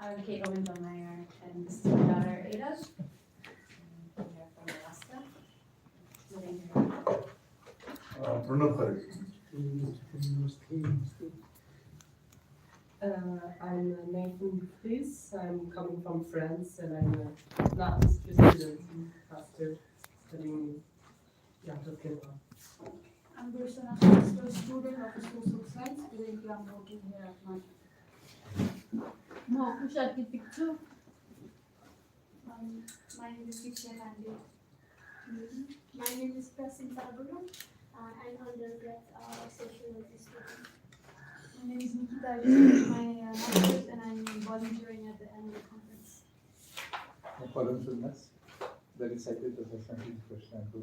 I'm Kate Owen-Meyer, and this is my daughter Ada. We are from Alaska, living here. Pranav Khare. I'm Nathan Fries. I'm coming from France, and I'm a master's student in pastor studying the art of Canada. I'm Bursana, a student of the School of Science. Currently, I'm working here at my. No, Kusha picture. My name is Diksha Gandhi. My name is Prasim Saraburu. I'm undergrad sociology student. My name is Nikita. I just finished my master's, and I'm volunteering at the annual conference. Param Sundas. Dalit psychiatrist question to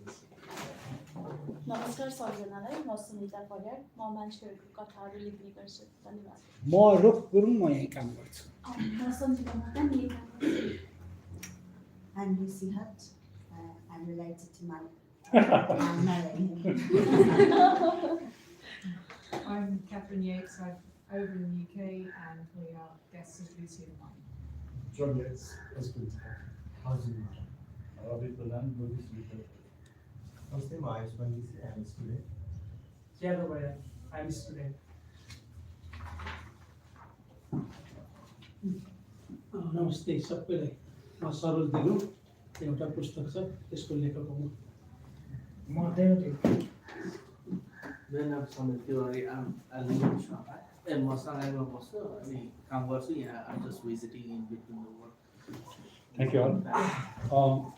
this. नमस्कार सबैजनालाई म सुनिता परियार म मान्छेहरूको कथाहरू लेख्ने गर्छु धन्यवाद म रुख गुरुङ म यही काम गर्छु म सन्जिता मोक्तान यही काम गर्छु। I'm Lucy Hutt. I'm related to Mike. I'm marrying him. I'm Catherine Yates. I'm over in the UK and we are guests of Lucy and Mike. John Yates, husband. Housing. Arabic Balan, Buddhist literature. Namaste, my name is I'm a student. Jado Bhaya, I'm a student. नमस्ते सबैलाई म सरोज दिनु एउटा पुस्तक छ त्यसको लेखक हुँ म Dalit. मेरो नाम समीर तिवारी म सँगैमा बस्छु अनि काम गर्छु यहाँ I'm just visiting in between the work. Thank you all.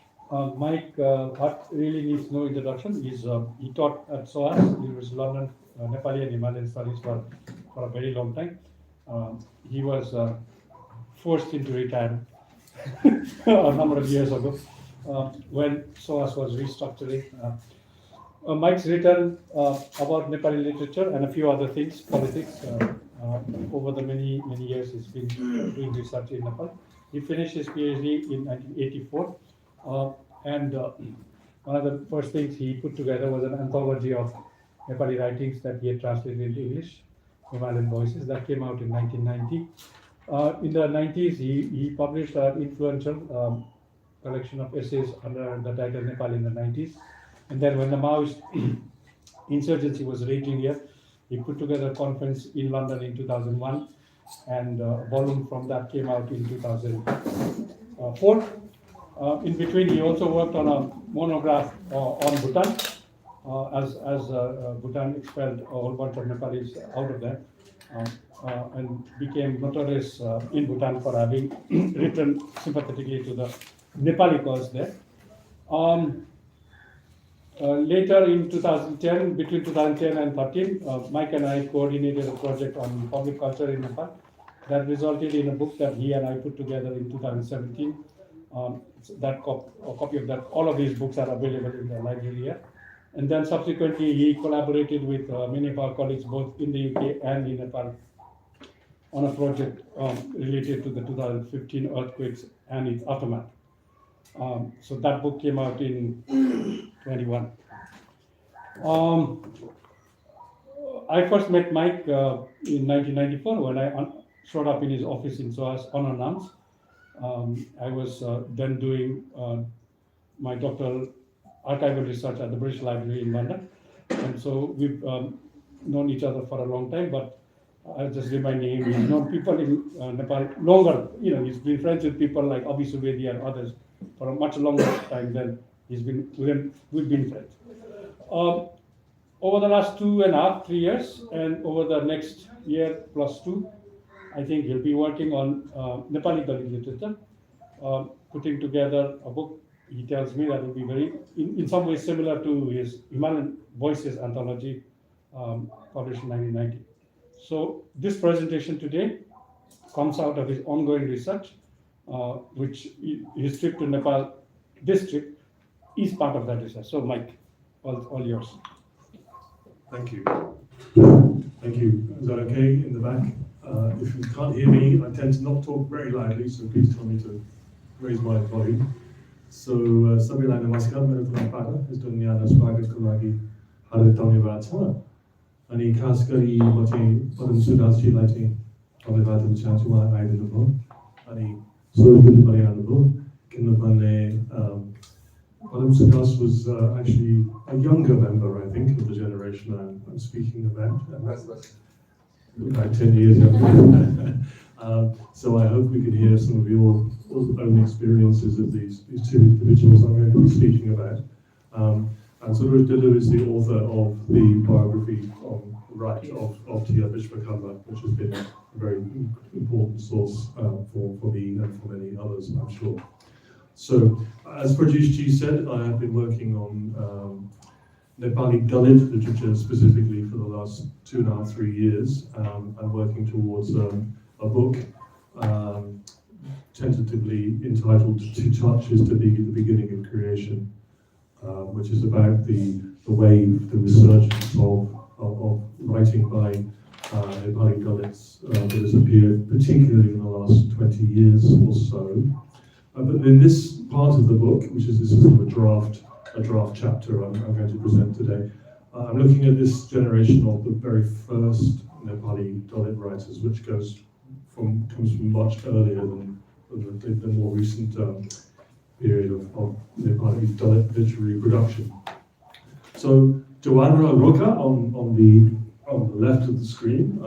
Mike, what really needs no introduction is he taught at SOAS, University of London, Nepali and Himalayan studies for a very long time. He was forced into retirement a number of years ago when SOAS was restructuring. Mike's written about Nepali literature and a few other things, politics. Over the many years he's been doing research in Nepal. He finished his PhD in 1984. And one of the first things he put together was an anthology of Nepali writings that he had translated into English, Himalayan Voices, that came out in 1990. In the 90s, he published an influential collection of essays under the title Nepal in the 90s. And then when the Maoist insurgency was raging here, he put together a conference in London in 2001, and a volume from that came out in 2004. In between, he also worked on a monograph on Bhutan, as Bhutan expelled a whole bunch of Nepalis out of there, and became notorious in Bhutan for having written sympathetically to the Nepali cause there. Later in 2010, between 2010 and 13, Mike and I coordinated a project on public culture in Nepal that resulted in a book that he and I put together in 2017. A copy of that, all of these books are available in the library here. And then subsequently, he collaborated with many of our colleagues both in the UK and in Nepal on a project related to the 2015 earthquakes and its aftermath. So that book came out in 21. I first met Mike in 1994 when I showed up in his office in SOAS unannounced. I was then doing my doctoral archival research at the British Library in London, and so we've known each other for a long time. But I'll just remind him, he's known people in Nepal longer. He's been friends with people like Abhi Subedi and others for a much longer time than we've been friends. Over the last 2.5, 3 years, and over the next year plus 2, I think he'll be working on Nepali Dalit literature, putting together a book. He tells me that will be very, in some ways, similar to his Himalayan Voices anthology published in 1990. So this presentation today comes out of his ongoing research, which his trip to Nepal, this trip, is part of that research. So Mike, all yours. Thank you. Thank you. Is that okay in the back? If you can't hear me, I tend to not talk very loudly, so please tell me to raise my volume. So, सबैलाई नमस्कार, मेरो तर्फबाट यस्तो न्यानो स्वागतको लागि हार्दिक धन्यवाद छ। अनि खास गरी म चाहिँ पदम सुदासजीलाई चाहिँ धन्यवादहरू चाहन्छु उहाँ आइदिनु भयो अनि सोह्रपल्ली पनि आउनुभयो किनभने Param Sudas was actually a younger member, I think, of the generation I'm speaking about. About 10 years younger. So I hope we can hear some of your own experiences of these two individuals I'm going to be speaking about. And Suresh Dilu is the author of the biography on the right of T.R. Vishwakarma, which has been a very important source for me and for many others, I'm sure. So, as Prajesh Ji said, I have been working on Nepali Dalit literature specifically for the last 2.5-3 years. I'm working towards a book tentatively entitled Two Touches to Be the Beginning of Creation, which is about the wave, the resurgence of writing by Nepali Dalits that has appeared particularly in the last 20 years or so. But in this part of the book, which is this is a draft chapter I'm going to present today, I'm looking at this generation of the very first Nepali Dalit writers, which comes from much earlier than the more recent period of Nepali Dalit literary production. So Jawahara Roka on the left of the screen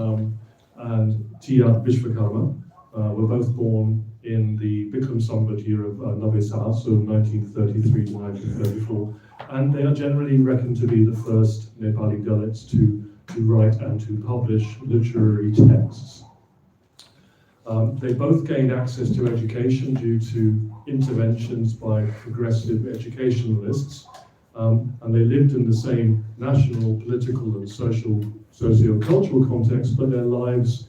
and T.R. Vishwakarma were both born in the Bikram Samvat year of Navesar, so 1933 to 1934, and they are generally reckoned to be the first Nepali Dalits to write and to publish literary texts. They both gained access to education due to interventions by progressive educationalists, and they lived in the same national, political, and socio-cultural context, but their lives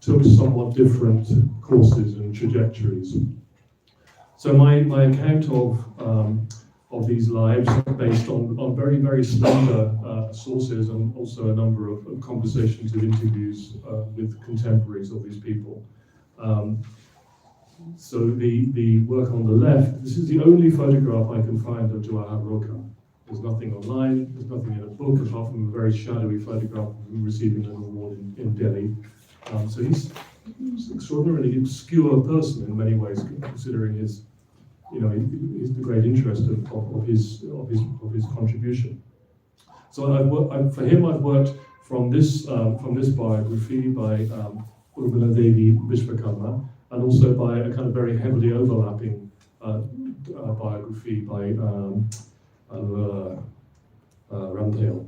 took somewhat different courses and trajectories. So my account of these lives are based on very, very slender sources and also a number of conversations and interviews with contemporaries of these people. So the work on the left, this is the only photograph I can find of Jawahar Roka. There's nothing online, there's nothing in a book apart from a very shadowy photograph of him receiving an award in Delhi. So he's an extraordinarily obscure person in many ways, considering his the great interest of his contribution. So for him, I've worked from this biography by Urmila Devi Vishwakarma, and also by a kind of very heavily overlapping biography by Ravilal Ramjel.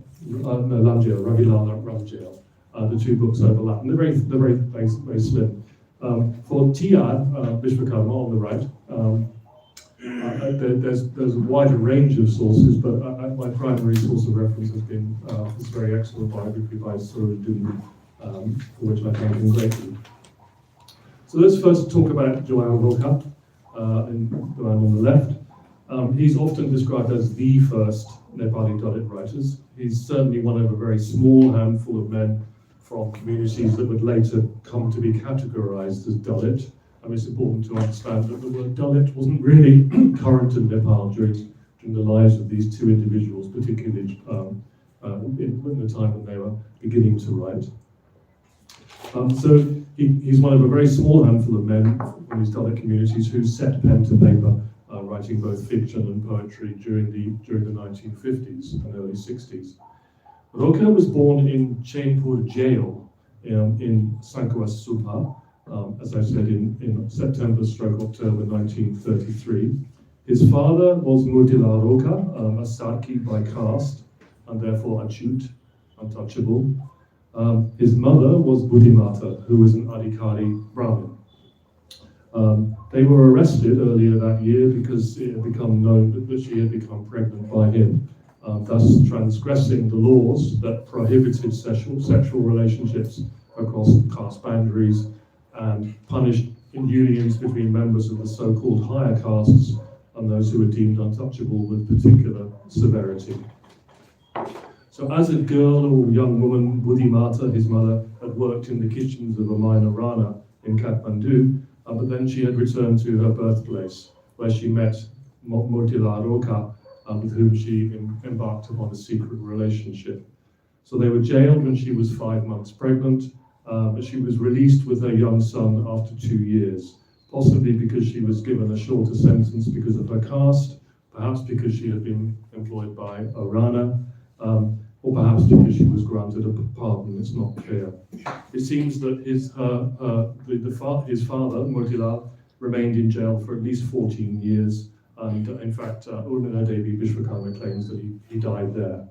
The two books overlap, and they're very slim. For T.R. Vishwakarma on the right, there's a wider range of sources, but my primary source of reference has been this very excellent biography by Suresh Dilu, for which I thank him greatly. So let's first talk about Jawahar Roka, the man on the left. He's often described as the first Nepali Dalit writers. He's certainly one of a very small handful of men from communities that would later come to be categorized as Dalit. I mean, it's important to understand that the word Dalit wasn't really current in Nepal during the lives of these two individuals, particularly in the time when they were beginning to write. So he's one of a very small handful of men from these Dalit communities who set pen to paper, writing both fiction and poetry during the 1950s and early 60s. Roka was born in Chainpur jail in Sankawas Subha, as I said, in September/October 1933. His father was Murtila Roka, a Sarki by caste, and therefore acute, untouchable. His mother was Budimata, who was an Adhikari Brahmin. They were arrested earlier that year because it had become known that she had become pregnant by him, thus transgressing the laws that prohibited sexual relationships across caste boundaries and punished in unions between members of the so-called higher castes and those who were deemed untouchable with particular severity. So as a girl or young woman, Budimata, his mother, had worked in the kitchens of a minor Rana in Kathmandu, but then she had returned to her birthplace, where she met Murtila Roka, with whom she embarked upon a secret relationship. So they were jailed when she was 5 months pregnant, but she was released with her young son after 2 years, possibly because she was given a shorter sentence because of her caste, perhaps because she had been employed by Orana, or perhaps because she was granted a pardon. It's not clear. It seems that his father, Motilal, remained in jail for at least 14 years, and in fact, Urmila Devi Vishwakarma claims that he died there.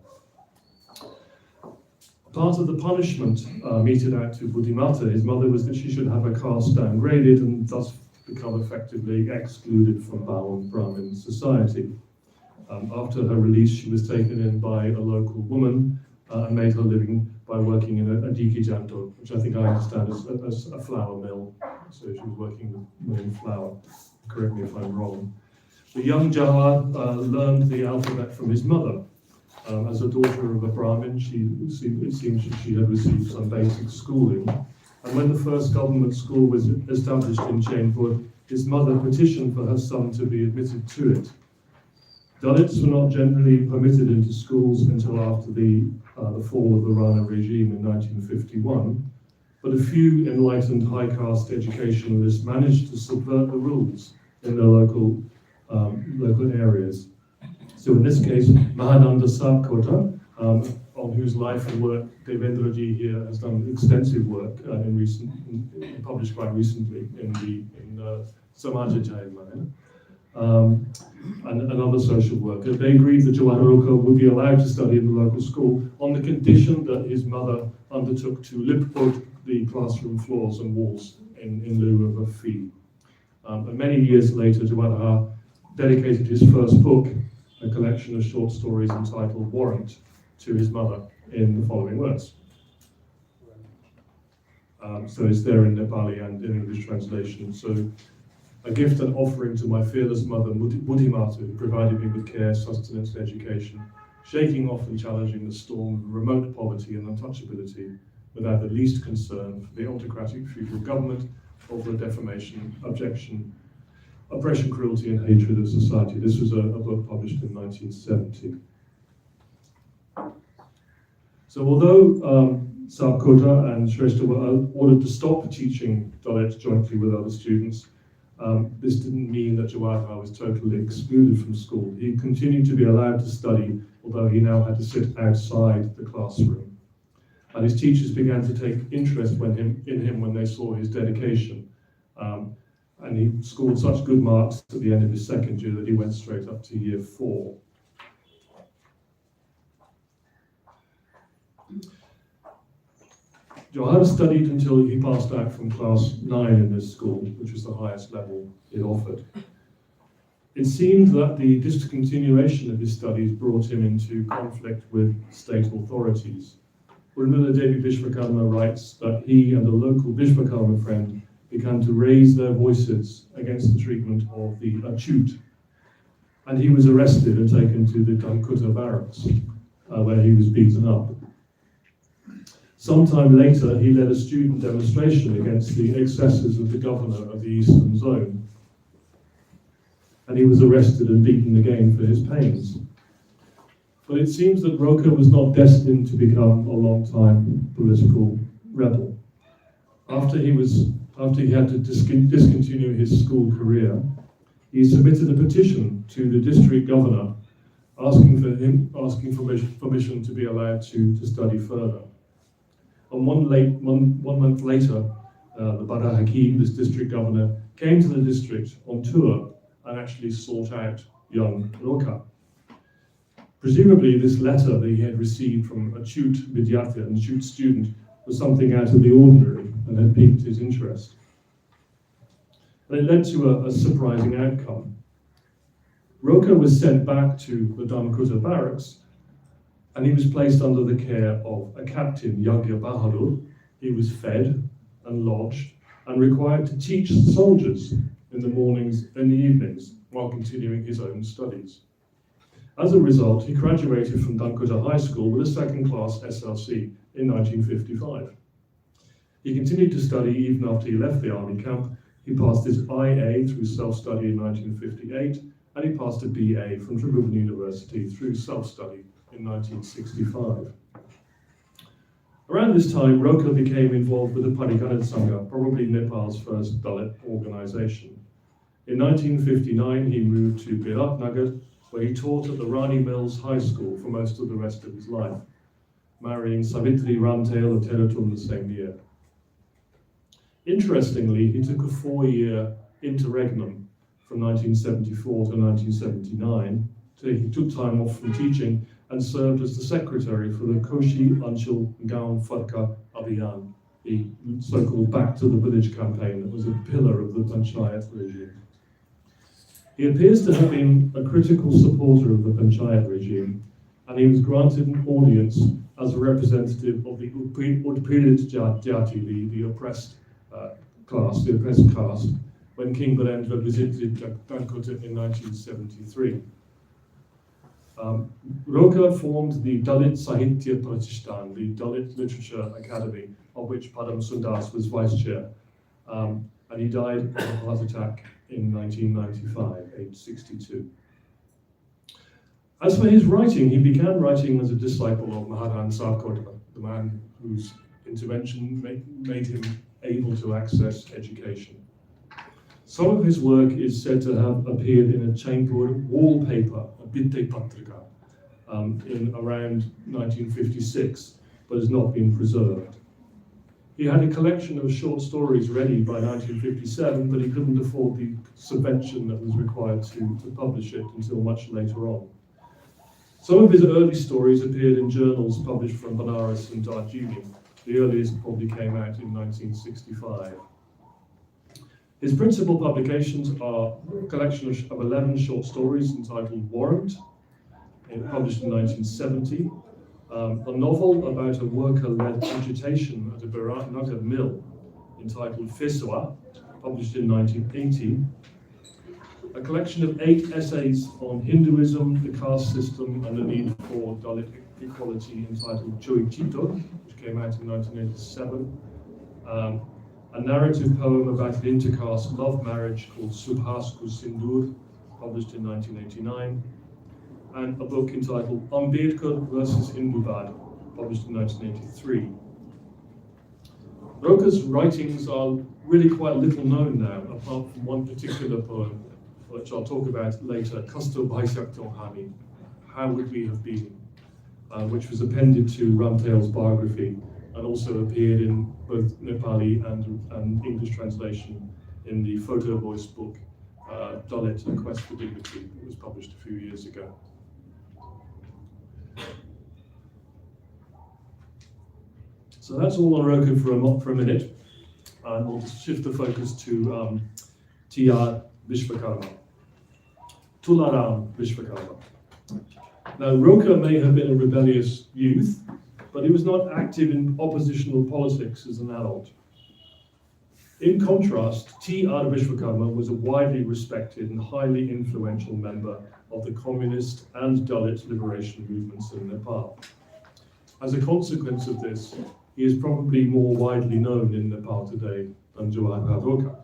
Part of the punishment meted out to Buddhimata, his mother, was that she should have her caste downgraded and thus become effectively excluded from Brahmin society. After her release, she was taken in by a local woman and made her living by working in a diki janto, which I think I understand as a flour mill. So she was working with milling flour. Correct me if I'm wrong. The young Jawahar learned the alphabet from his mother. As a daughter of a Brahmin, it seems she had received some basic schooling. And when the first government school was established in Chainpur, his mother petitioned for her son to be admitted to it. Dalits were not generally permitted into schools until after the fall of the Rana regime in 1951, but a few enlightened high caste educationalists managed to subvert the rules in their local areas. So in this case, Mahananda Sarkota, on whose life and work Devendraji here has done extensive work published quite recently in Samajajaya, and another social worker. They agreed that Jawahar would be allowed to study in the local school on the condition that his mother undertook to lip-coat the classroom floors and walls in lieu of a fee. And many years later, Jawahar dedicated his first book, a collection of short stories entitled Warrant, to his mother in the following words. So it's there in Nepali and in English translation. So, a gift and offering to my fearless mother, Buddhimata, who provided me with care, sustenance, and education, shaking off and challenging the storm of remote poverty and untouchability, without the least concern for the autocratic feudal government or the defamation, objection, oppression, cruelty, and hatred of society. This was a book published in 1970. So although Sarkota and Shrestha were ordered to stop teaching Dalit jointly with other students, this didn't mean that Jawahar was totally excluded from school. He continued to be allowed to study, although he now had to sit outside the classroom. And his teachers began to take interest in him when they saw his dedication. And he scored such good marks at the end of his second year that he went straight up to year 4. Jawahar studied until he passed out from class 9 in this school, which was the highest level it offered. It seemed that the discontinuation of his studies brought him into conflict with state authorities. Urmila Devi Vishwakarma writes that he and a local Vishwakarma friend began to raise their voices against the treatment of the Achut, and he was arrested and taken to the Damkuta barracks, where he was beaten up. Sometime later, he led a student demonstration against the excesses of the governor of the Eastern Zone, and he was arrested and beaten again for his pains. But it seems that Roka was not destined to become a long-time political rebel. After he had to discontinue his school career, he submitted a petition to the district governor asking for permission to be allowed to study further. And one month later, the Bada Hakim, this district governor, came to the district on tour and actually sought out young Roka. Presumably, this letter that he had received from a Achut Vidyarthi, an Achut student, was something out of the ordinary and had piqued his interest. And it led to a surprising outcome. Roka was sent back to the Dharmakuta barracks, and he was placed under the care of a captain, Yagya Bahadur. He was fed and lodged and required to teach soldiers in the mornings and the evenings while continuing his own studies. As a result, he graduated from Dharmakuta High School with a second-class SLC in 1955. He continued to study even after he left the army camp. He passed his IA through self-study in 1958, and he passed a BA from Tribhuvan University through self-study in 1965. Around this time, Roka became involved with the Pariganat Sangha, probably Nepal's first Dalit organization. In 1959, he moved to Biratnagar, where he taught at the Rani Mills High School for most of the rest of his life, marrying Savitri Ramtail of Teratum the same year. Interestingly, he took a 4-year interregnum from 1974 to 1979. So he took time off from teaching and served as the secretary for the Koshi Anchal Gaon Fadka Abhiyan, the so-called Back to the Village campaign that was a pillar of the Panchayat regime. He appears to have been a critical supporter of the Panchayat regime, and he was granted an audience as a representative of the Utpirit Jati, the oppressed class, the oppressed caste, when King Birendra visited Calcutta in 1973. Roka formed the Dalit Sahitya Pratishthan, the Dalit Literature Academy, of which Padam Sundas was vice chair, and he died of a heart attack in 1995, aged 62. As for his writing, he began writing as a disciple of Maharan Sarkota, the man whose intervention made him able to access education. Some of his work is said to have appeared in a Chainpur wallpaper, a Bitte Patrika, in around 1956, but has not been preserved. He had a collection of short stories ready by 1957, but he couldn't afford the subvention that was required to publish it until much later on. Some of his early stories appeared in journals published from Banaras and Darjeeling. The earliest probably came out in 1965. His principal publications are a collection of 11 short stories entitled Warrant, published in 1970, a novel about a worker-led agitation at a Biratnagar mill entitled Feswa, published in 1980, a collection of 8 essays on Hinduism, the caste system, and the need for Dalit equality entitled Choi Chito, which came out in 1987, a narrative poem about an intercaste love marriage called Subhas Ko Sindur, published in 1989, and a book entitled Ambedkar versus Hindubad, published in 1983. Roka's writings are really quite little known now, apart from one particular poem, which I'll talk about later, Kasto Bhaisak Tohani, How Would We Have Been, which was appended to Ramtail's biography and also appeared in both Nepali and English translation in the photo voice book, Dalit, A Quest for Dignity, that was published a few years ago. So that's all on Roka for a minute, and we'll shift the focus to T.R. Vishwakarma. Tularam Vishwakarma. Now, Roka may have been a rebellious youth, but he was not active in oppositional politics as an adult. In contrast, T.R. Vishwakarma was a widely respected and highly influential member of the communist and Dalit liberation movements in Nepal. As a consequence of this, he is probably more widely known in Nepal today than Jawaharlal Roka.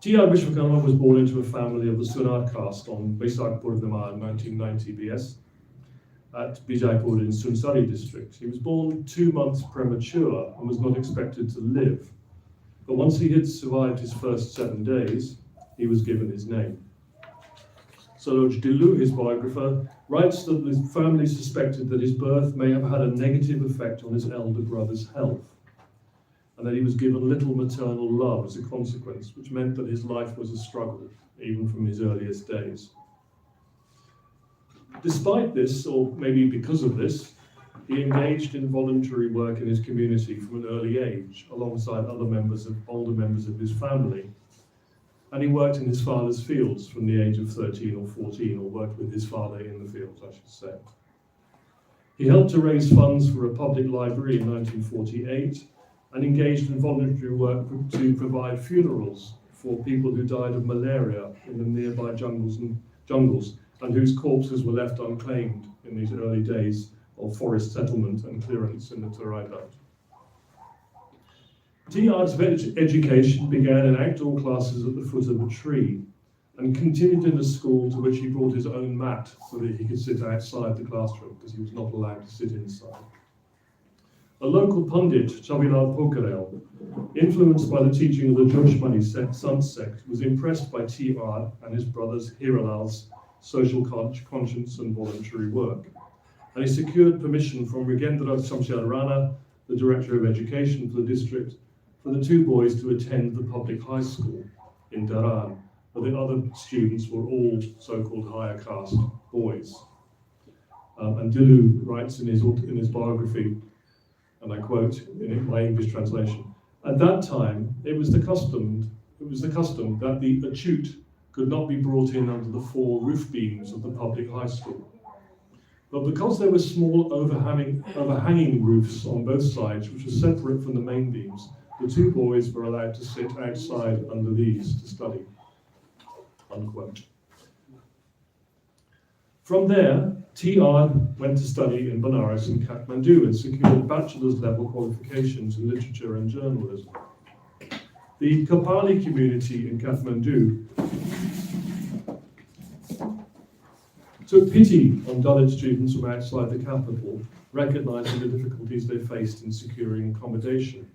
T.R. Vishwakarma was born into a family of the Sunat caste on Baisakh Purnima in 1990 BS at Bijaypur in Sunsari district. He was born 2 months premature and was not expected to live. But once he had survived his first 7 days, he was given his name. Saroj Dillu, his biographer, writes that the family suspected that his birth may have had a negative effect on his elder brother's health, and that he was given little maternal love as a consequence, which meant that his life was a struggle, even from his earliest days. Despite this, or maybe because of this, he engaged in voluntary work in his community from an early age, alongside older members of his family. And he worked in his father's fields from the age of 13 or 14, or worked with his father in the fields, I should say. He helped to raise funds for a public library in 1948, and engaged in voluntary work to provide funerals for people who died of malaria in the nearby jungles and whose corpses were left unclaimed in these early days of forest settlement and clearance in the Terai belt. T.R.'s education began in outdoor classes at the foot of a tree and continued in a school to which he brought his own mat so that he could sit outside the classroom because he was not allowed to sit inside. A local pundit, Chabilal Pokarel, influenced by the teaching of the Joshmani Sant sect, was impressed by T.R. and his brothers Hiralal's social conscience and voluntary work. And he secured permission from Rigendra Samshar Rana, the Director of Education for the district, for the two boys to attend the public high school in Dharan, where the other students were all so-called higher caste boys. And Dilu writes in his biography, and I quote in my English translation, "At that time, it was the custom that the achute could not be brought in under the 4 roof beams of the public high school. But because there were small overhanging roofs on both sides, which were separate from the main beams, the 2 boys were allowed to sit outside under these to study." Unquote. From there, T.R. went to study in Benares and Kathmandu and secured bachelor's level qualifications in literature and journalism. The Kapali community in Kathmandu took pity on Dalit students from outside the capital, recognizing the difficulties they faced in securing accommodation.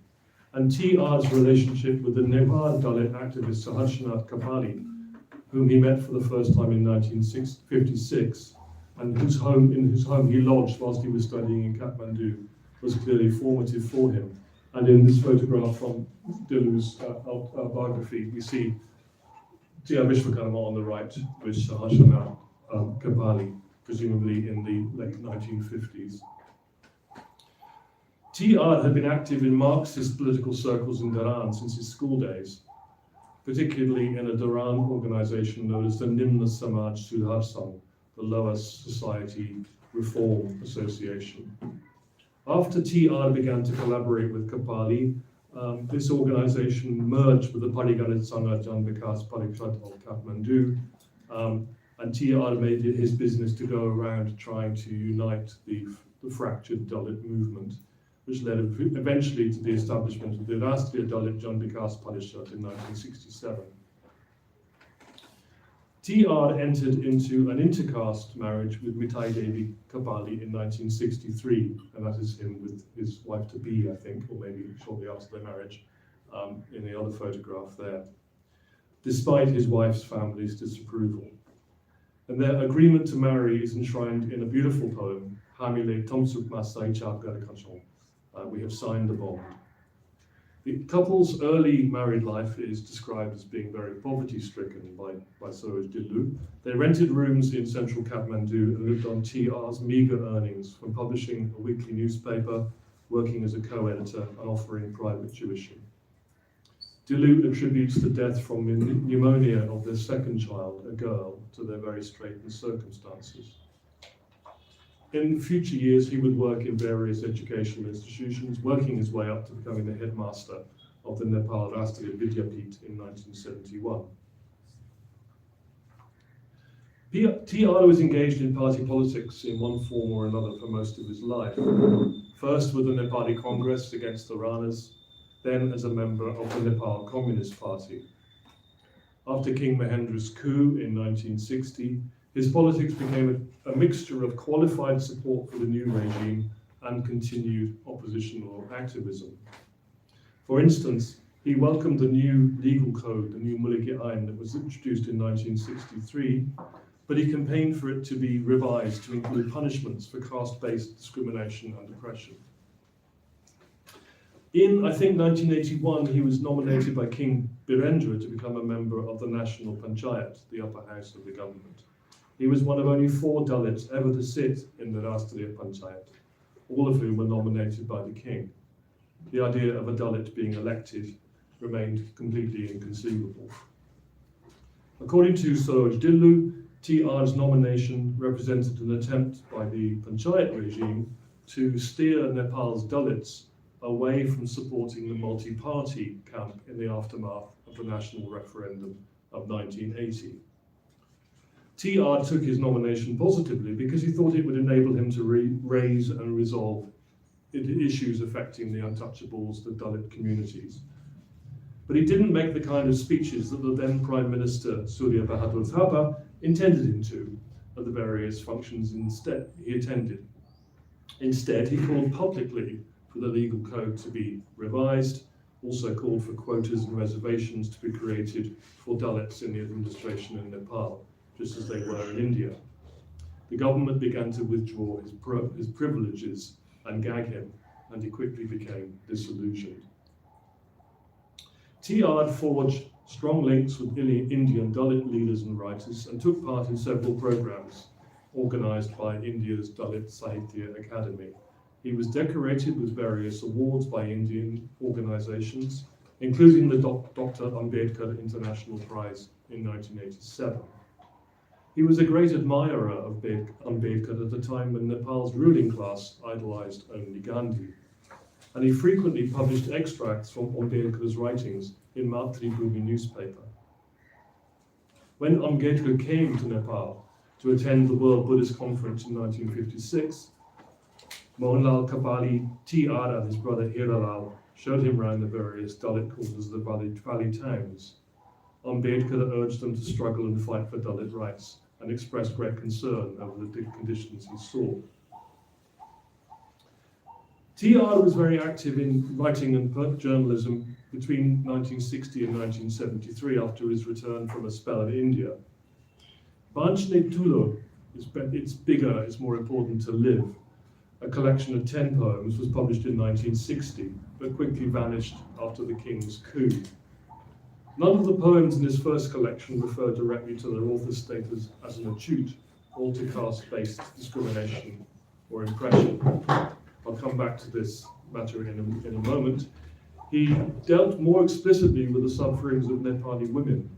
And T.R.'s relationship with the Nepal Dalit activist Saharshanath Kapali, whom he met for the first time in 1956, and in whose home he lodged whilst he was studying in Kathmandu, was clearly formative for him. And in this photograph from Dilu's biography, we see T.R. Vishwakarma on the right with Saharshanath Kapali, presumably in the late 1950s. T.R. had been active in Marxist political circles in Dharan since his school days, particularly in a Dharan organization known as the Nimna Samaj Sudhar Sangh, the Lower Society Reform Association. After T.R. began to collaborate with Kapali, this organization merged with the Pariganit Sangha Jan Vikas Parishad of Kathmandu, and T.R. made it his business to go around trying to unite the fractured Dalit movement, which led eventually to the establishment of the Rastriya Dalit Jan Vikas Parishad in 1967. T.R. entered into an intercaste marriage with Mithai Devi Kapali in 1963, and that is him with his wife-to-be, I think, or maybe shortly after their marriage, in the other photograph there, despite his wife's family's disapproval. And their agreement to marry is enshrined in a beautiful poem, Hamile Tomsuk Masai Chapgar Kachon. We have signed the bond. The couple's early married life is described as being very poverty-stricken by Suraj Dillu. They rented rooms in central Kathmandu and lived on T.R.'s meager earnings from publishing a weekly newspaper, working as a co-editor, and offering private tuition. Dillu attributes the death from pneumonia of their second child, a girl, to their very straitened circumstances. In future years, he would work in various educational institutions, working his way up to becoming the headmaster of the Nepal Rastriya Vidyapith in 1971. T.R. was engaged in party politics in one form or another for most of his life. First with the Nepali Congress against the Ranas, then as a member of the Nepal Communist Party. After King Mahendra's coup in 1960, his politics became a mixture of qualified support for the new regime and continued oppositional activism. For instance, he welcomed the new legal code, the new Muliki Ain, that was introduced in 1963, but he campaigned for it to be revised to include punishments for caste-based discrimination and oppression. In, I think, 1981, he was nominated by King Birendra to become a member of the National Panchayat, the upper house of the government. He was one of only 4 Dalits ever to sit in the Rastriya Panchayat, all of whom were nominated by the king. The idea of a Dalit being elected remained completely inconceivable. According to Suraj Dillu, T.R.'s nomination represented an attempt by the Panchayat regime to steer Nepal's Dalits away from supporting the multi-party camp in the aftermath of the national referendum of 1980. T.R. took his nomination positively because he thought it would enable him to raise and resolve issues affecting the untouchables, the Dalit communities. But he didn't make the kind of speeches that the then Prime Minister Surya Bahadur Thapa intended him to at the various functions he attended. Instead, he called publicly for the legal code to be revised, also called for quotas and reservations to be created for Dalits in the administration in Nepal, just as they were in India. The government began to withdraw his privileges and gag him, and he quickly became disillusioned. TR forged strong links with Indian Dalit leaders and writers and took part in several programs organized by India's Dalit Sahitya Academy. He was decorated with various awards by Indian organizations, including the Dr. Ambedkar International Prize in 1987. He was a great admirer of Ambedkar at a time when Nepal's ruling class idolized only Gandhi, and he frequently published extracts from Ambedkar's writings in Matribhumi newspaper. When Ambedkar came to Nepal to attend the World Buddhist Conference in 1956, Mohanlal Kapali, TR and his brother Hiralal showed him around the various Dalit quarters of the valley towns. Ambedkar urged them to struggle and fight for Dalit rights and expressed great concern over the conditions he saw. TR was very active in writing and journalism between 1960 and 1973 after his return from a spell in India. Banchne Tulo, it's bigger, it's more important to live. A collection of 10 poems was published in 1960, but quickly vanished after the king's coup. None of the poems in his first collection refer directly to their author's status as an acute or to caste-based discrimination or oppression. I'll come back to this matter in a moment. He dealt more explicitly with the sufferings of Nepali women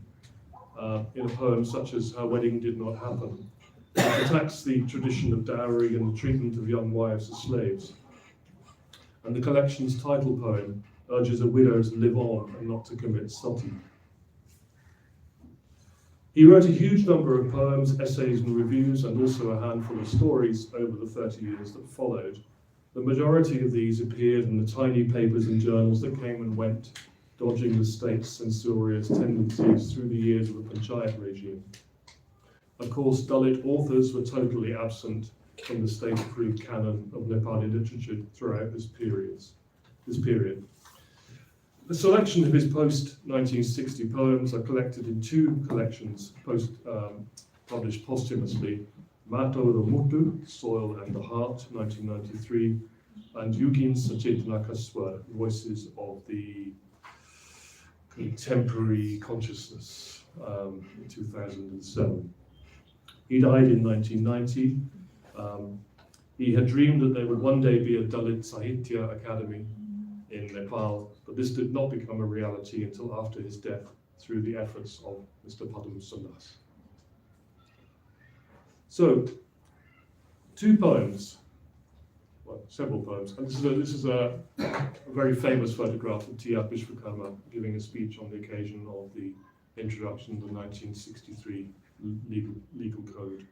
in a poem such as Her Wedding Did Not Happen. It attacks the tradition of dowry and the treatment of young wives as slaves. And the collection's title poem urges a widow to live on and not to commit sati. He wrote a huge number of poems, essays and reviews, and also a handful of stories over the 30 years that followed. The majority of these appeared in the tiny papers and journals that came and went, dodging the state's censorious tendencies through the years of the Panchayat regime. Of course, Dalit authors were totally absent from the state-approved canon of Nepali literature throughout this period. The selection of his post-1960 poems are collected in two collections published posthumously, Mato Romutu, Soil and the Heart, 1993, and Yugin Sachetana Kaswar, Voices of the Contemporary Consciousness, 2007. He died in 1990. He had dreamed that there would one day be a Dalit Sahitya Academy in Nepal, but this did not become a reality until after his death through the efforts of Mr. Padam Sundas. So, two poems, well, several poems, and this is a very famous photograph of T.R. Vishwakarma giving a speech on the occasion of the introduction of the 1963 legal code.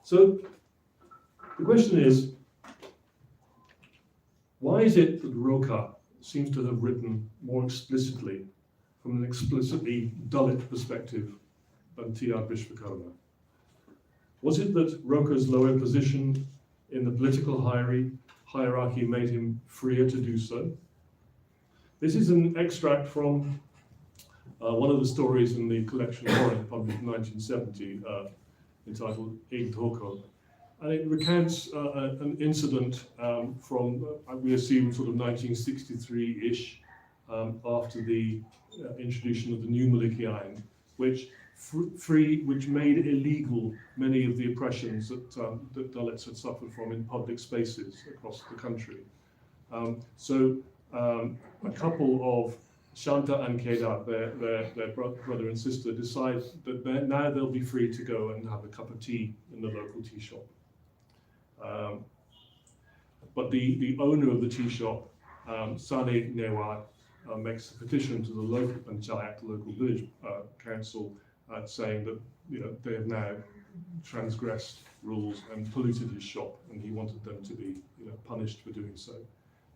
So the question is, why is it that Roka seems to have written more explicitly from an explicitly Dalit perspective than T.R. Vishwakarma? Was it that Roka's lower position in the political hierarchy made him freer to do so? This is an extract from one of the stories in the collection Warren, published in 1970, entitled Ig Dhoko. And it recounts an incident from, we assume, sort of 1963-ish, after the introduction of the new Maliki Ain, which made illegal many of the oppressions that Dalits had suffered from in public spaces across the country. So a couple of Shanta and Kedar, their brother and sister, decide that now they'll be free to go and have a cup of tea in the local tea shop. But the owner of the tea shop, Sane Newar, makes a petition to the local panchayat, the local village council, saying that they have now transgressed rules and polluted his shop, and he wanted them to be punished for doing so.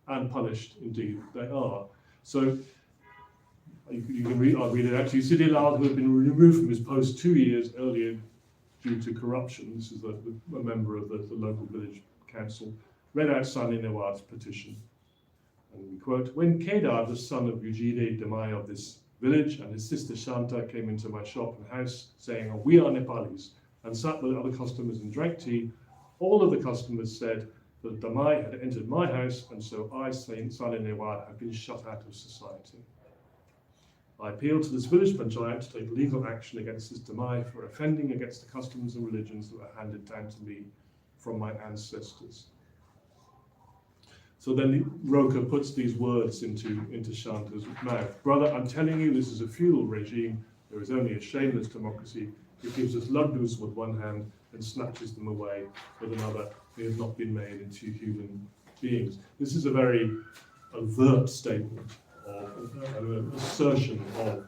And punished, indeed, they are. So you can read, I'll read it actually. Siddhi Lal, who had been removed from his post 2 years earlier, due to corruption. This is a member of the local village council, read out Sali Newad's petition. And we quote, "When Kedar, the son of Ujire Demai of this village, and his sister Shanta came into my shop and house saying, oh, we are Nepalis, and sat with other customers and drank tea, all of the customers said that Damai had entered my house, and so I, Sali Newad, have been shut out of society. I appealed to this village panchayat to take legal action against this Damai for offending against the customs and religions that were handed down to me from my ancestors." So then Roka puts these words into Shanta's mouth. "Brother, I'm telling you, this is a feudal regime. There is only a shameless democracy. It gives us laddus with one hand and snatches them away with another. We have not been made into human beings." This is a very overt statement of an assertion of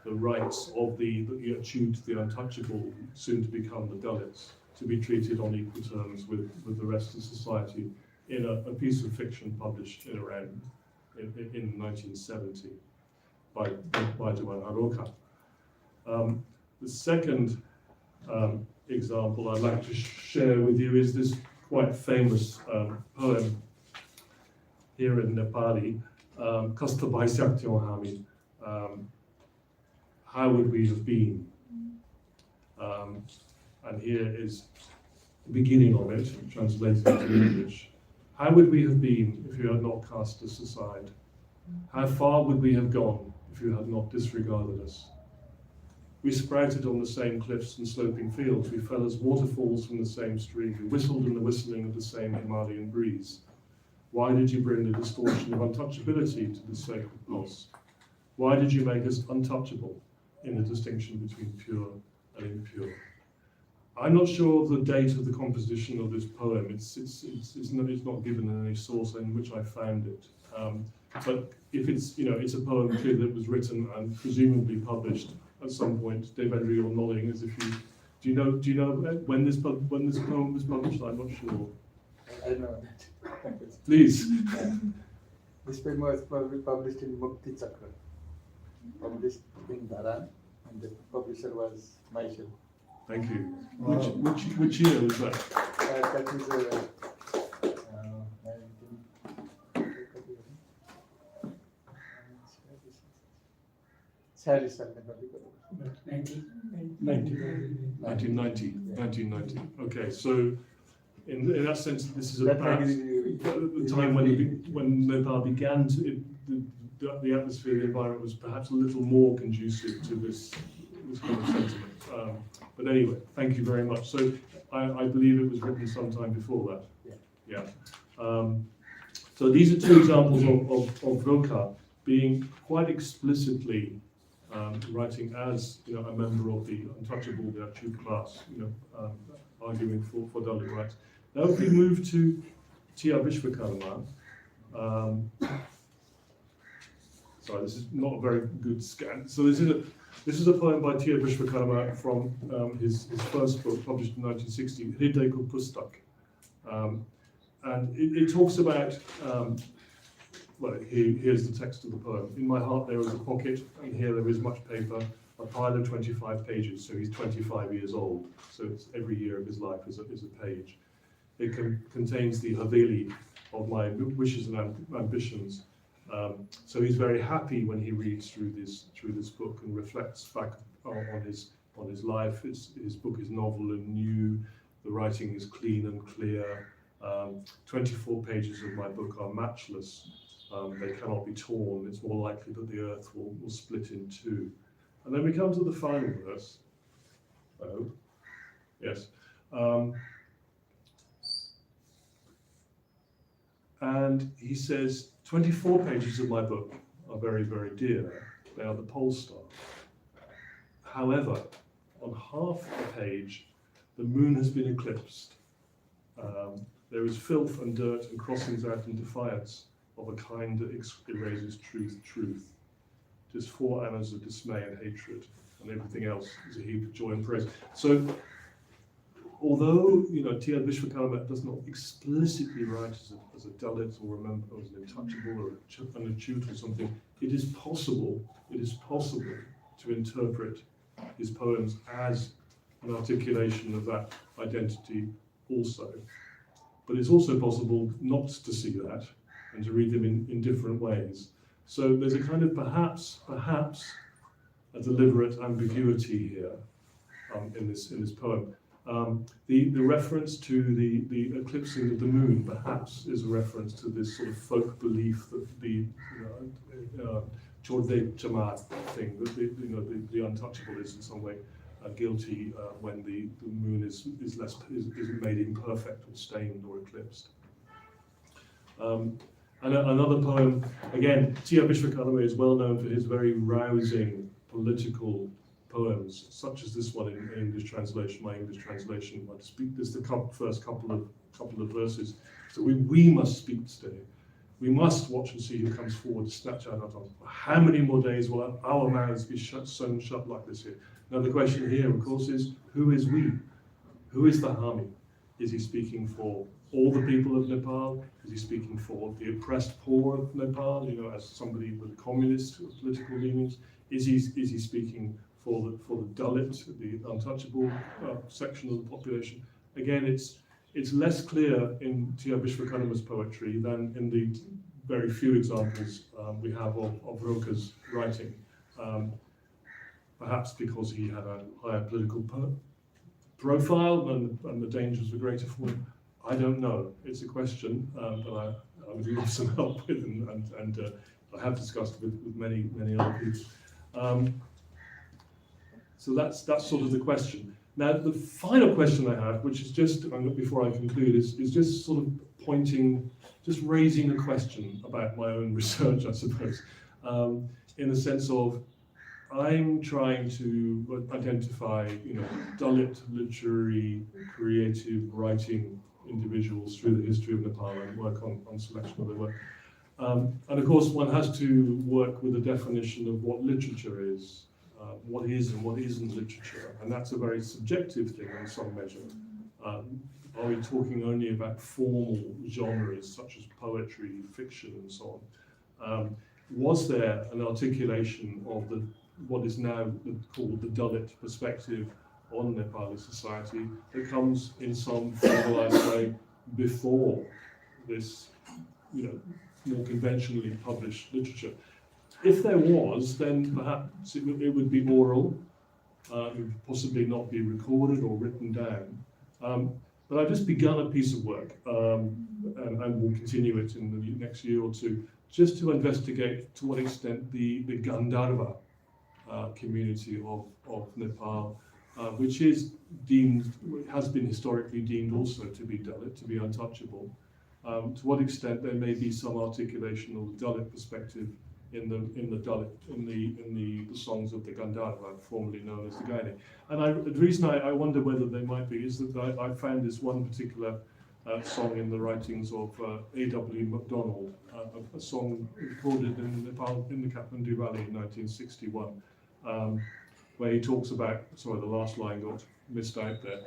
the rights of the attuned to the untouchable, soon to become the Dalits, to be treated on equal terms with the rest of society, in a piece of fiction published in 1970 by Dewan Haroka. The second example I'd like to share with you is this quite famous poem here in Nepali, Kasta Baisak Tyohami, How Would We Have Been? And here is the beginning of it, translated into English. How would we have been if you had not cast us aside? How far would we have gone if you had not disregarded us? We sprouted on the same cliffs and sloping fields. We fell as waterfalls from the same stream. We whistled in the whistling of the same Himalayan breeze. Why did you bring the distortion of untouchability to the sacred pulse? Why did you make us untouchable in the distinction between pure and impure? I'm not sure of the date of the composition of this poem. It's not given in any source in which I found it. But if it's it's a poem too that was written and presumably published at some point. Devendra, you're nodding as if you do you know when this poem was published? I'm not sure. I know that. Please. This poem was probably published in Mukti Chakra, published in Dharan, and the publisher was myself. Thank you. Which year was that? That is 1990. Okay, so in that sense, this is about the time when Nepal began to, the atmosphere, the environment was perhaps a little more conducive to this kind of sentiment. But anyway, thank you very much. So I believe it was written sometime before that. Yeah. So these are two examples of Roka being quite explicitly writing as a member of the untouchable, the Achut class, arguing for Dalit rights. Now if we move to Tia Vishwakarma, sorry, this is not a very good scan. So this is a poem by Tia Vishwakarma from his first book, published in 1960, Hridayko Pustak. And it talks about, here's the text of the poem. In my heart there is a pocket, and here there is much paper, a pile of 25 pages. So he's 25 years old. So it's every year of his life is a page. It contains the haveli of my wishes and ambitions. So he's very happy when he reads through this book and reflects back on his life. His book is novel and new. The writing is clean and clear. 24 pages of my book are matchless. They cannot be torn. It's more likely that the earth will split in two. And then we come to the final verse. I hope. Yes. And he says, 24 pages of my book are very, very dear. They are the pole star. However, on half the page, the moon has been eclipsed. There is filth and dirt and crossings out in defiance of a kind that erases truth. Just 4 annals of dismay and hatred, and everything else is a heap of joy and praise. So, although Tia Vishwakarma does not explicitly write as a Dalit or as an untouchable or an Achut or something, it is possible to interpret his poems as an articulation of that identity also. But it's also possible not to see that and to read them in different ways. So there's a kind of perhaps a deliberate ambiguity here in this poem. The reference to the eclipsing of the moon perhaps is a reference to this sort of folk belief that the Chorde Chamad thing, that the untouchable is in some way guilty when the moon is made imperfect or stained or eclipsed. And another poem, again, T.R. Vishwakarma is well known for his very rousing political poems, such as this one in English translation, my English translation. I speak this the first couple of verses. So we must speak today. We must watch and see who comes forward to snatch our nut off. How many more days will our mouths be sewn shut like this here? Now the question here, of course, is who is we? Who is the Hami? Is he speaking for all the people of Nepal? Is he speaking for the oppressed poor of Nepal? As somebody with communist political leanings? Is he speaking for the Dalit, the untouchable section of the population? Again, it's less clear in T.R. Vishwakarma's poetry than in the very few examples we have of Roka's writing. Perhaps because he had a higher political profile and the dangers were greater for him. I don't know. It's a question that I would love some help with, and I have discussed with many other people. So that's sort of the question. Now, the final question I have, which is just, before I conclude, is just sort of raising a question about my own research, I suppose, in the sense of I'm trying to identify, Dalit literary, creative writing individuals through the history of Nepal and work on selection of their work. And of course, one has to work with a definition of what literature is. What is and what isn't literature, and that's a very subjective thing in some measure. Are we talking only about formal genres such as poetry, fiction, and so on? Was there an articulation of what is now called the Dalit perspective on Nepali society that comes in some formalized way before this, more conventionally published literature? If there was, then perhaps it would be oral, it would possibly not be recorded or written down. But I've just begun a piece of work, and will continue it in the next year or two, just to investigate to what extent the Gandharva community of Nepal, which has been historically deemed also to be Dalit, to be untouchable, to what extent there may be some articulation of the Dalit perspective in the songs of the Gandharva, formerly known as the Gaine. And the reason I wonder whether they might be is that I found this one particular song in the writings of A.W. MacDonald, a song recorded in Nepal in the Kathmandu Valley in 1961, where he talks about, sorry, the last line got missed out there.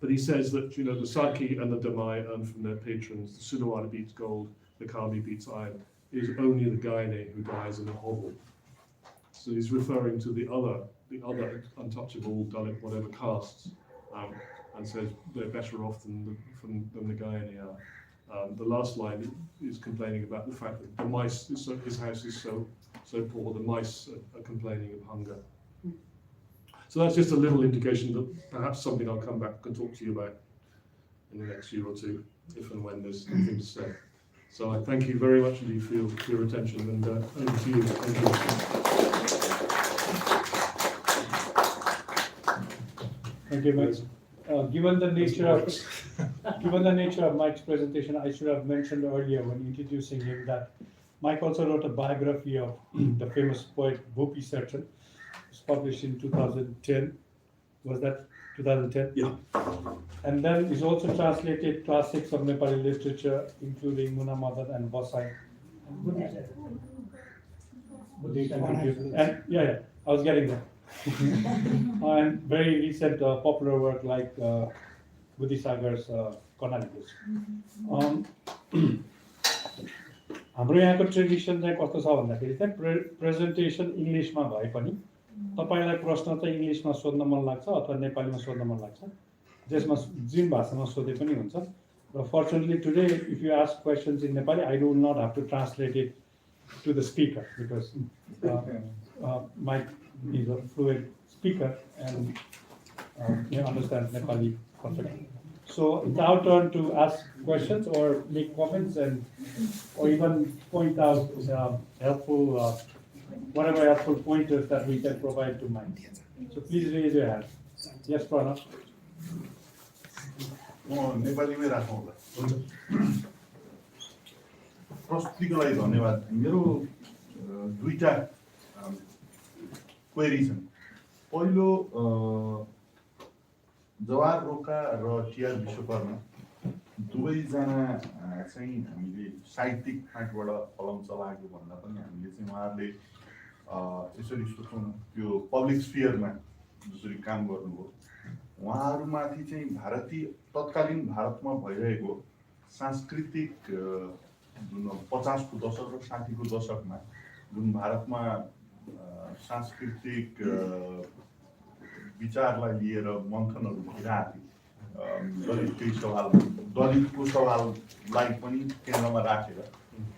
But he says that, the Sadki and the Damai earn from their patrons, the Sudawara beats gold, the Kami beats iron. It is only the Gaine who dies in a hovel. So he's referring to the other untouchable Dalit whatever castes, and says they're better off than the Gaine are. The last line is complaining about the fact that the mice, his house is so poor, the mice are complaining of hunger. So that's just a little indication that perhaps something I'll come back and talk to you about in the next year or two, if and when there's anything to say. So I thank you very much indeed for your attention, and over to you. Thank you. Thank you, Mike. Given the nature of Mike's presentation, I should have mentioned earlier when introducing him that Mike also wrote a biography of the famous poet Bhupi Serchan. It was published in 2010. Was that 2010? Yeah. And then he's also translated classics of Nepali literature, including Muna Madan and Basai. And I was getting there. And very recent popular work like Buddhisagar's Konalikus. हाम्रो यहाँको tradition चाहिँ कस्तो छ भन्दाखेरि चाहिँ presentation इङ्ग्लिसमा भए पनि तपाईँलाई प्रश्न चाहिँ इङ्ग्लिसमा सोध्न मन लाग्छ अथवा नेपालीमा सोध्न मन लाग्छ, जसमा जुन भाषामा सोधे पनि हुन्छ। र fortunately today, if you ask questions in Nepali, I do not have to translate it to the speaker because Mike is a fluent speaker and he understands Nepali perfectly. So it's our turn to ask questions or make comments and or even point out helpful whatever helpful pointers that we can provide to Mike. So please raise your hand. Yes, Pranav. म नेपालीमै राखौँ होला। प्रस्तुतिको लागि धन्यवाद। मेरो दुईटा query छन्। पहिलो जवाहर रोका र टिआर विश्वकर्मा दुवैजना चाहिँ हामीले साहित्यिक फाँटबाट कलम चलाएको भन्दा पनि हामीले चाहिँ उहाँहरूले यसरी सोचौँ त्यो पब्लिक स्फियरमा जसरी काम गर्नुभयो उहाँहरूमाथि चाहिँ भारतीय तत्कालीन भारतमा भइरहेको सांस्कृतिक जुन 50 को दशक र 60 को दशकमा जुन भारतमा सांस्कृतिक विचारलाई लिएर मन्थनहरू भइरहेको थियो, दलितको सवाललाई पनि केन्द्रमा राखेर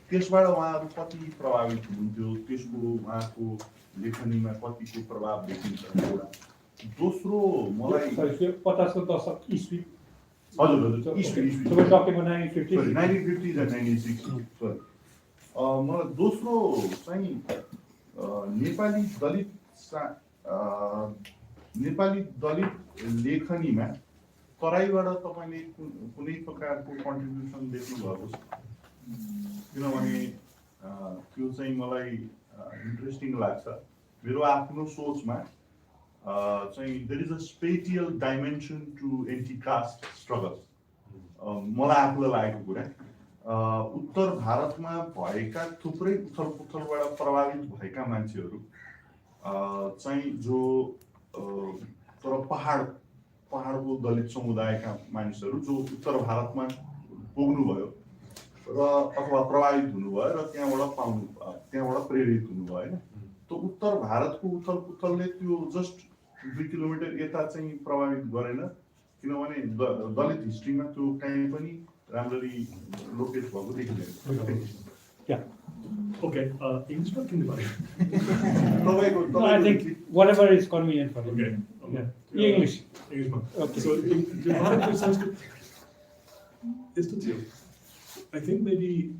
त्यसबाट उहाँहरू कति प्रभावित हुनुहुन्थ्यो, त्यसको उहाँको लेखनीमा कतिको प्रभाव देखिन्छ एउटा। दोस्रो मलाई 50 को दशक ईस्वी हजुर ईस्वी So we're talking about 1950s. 1950s and 1960s. Sorry. मलाई दोस्रो चाहिँ नेपाली दलित लेखनीमा तराईबाट तपाईले कुनै प्रकारको कन्ट्रिब्युसन देख्नु भएको छ? किनभने त्यो चाहिँ मलाई इन्ट्रेस्टिङ लाग्छ। मेरो आफ्नो सोचमा चाहिँ there is a spatial dimension to anti caste struggle. मलाई आफूलाई लागेको कुरा उत्तर भारतमा भएका थुप्रै उथलपुथलबाट प्रभावित भएका मान्छेहरू चाहिँ जो तर पहाडको दलित समुदायका मानिसहरू जो उत्तर भारतमा पुग्नुभयो र अथवा प्रभावित हुनुभयो र त्यहाँबाट प्रेरित हुनुभयो हैन। त्यो उत्तर भारतको उथलपुथलले त्यो जस्ट 2 किलोमिटर यता चाहिँ प्रभावित गरेन, किनभने दलित हिस्ट्रीमा त्यो कहीँ पनि राम्ररी लोकेट भएको देखिँदैन। Okay, English or Hindi? No, I think whatever is convenient for you. Okay. Yeah. English. English. Okay. So, I think maybe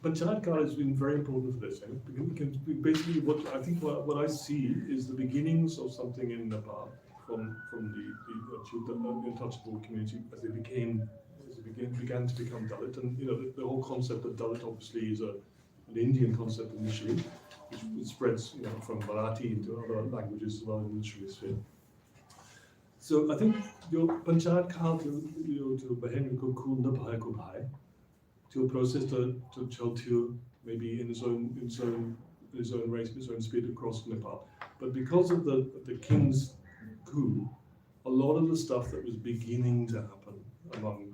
Panchayat Kal has been very important for this. Basically, what I see is the beginnings of something in Nepal from the untouchable community as they began to become Dalit, and the whole concept of Dalit obviously is an Indian concept initially, which spreads from Marathi into other languages as well in the literary sphere. So I think your Panchayat Kal to Bahen ko Kunda Bhai ko Bhai to a process to Chaltu maybe in his own race, his own speed across Nepal. But because of the king's coup, a lot of the stuff that was beginning to happen among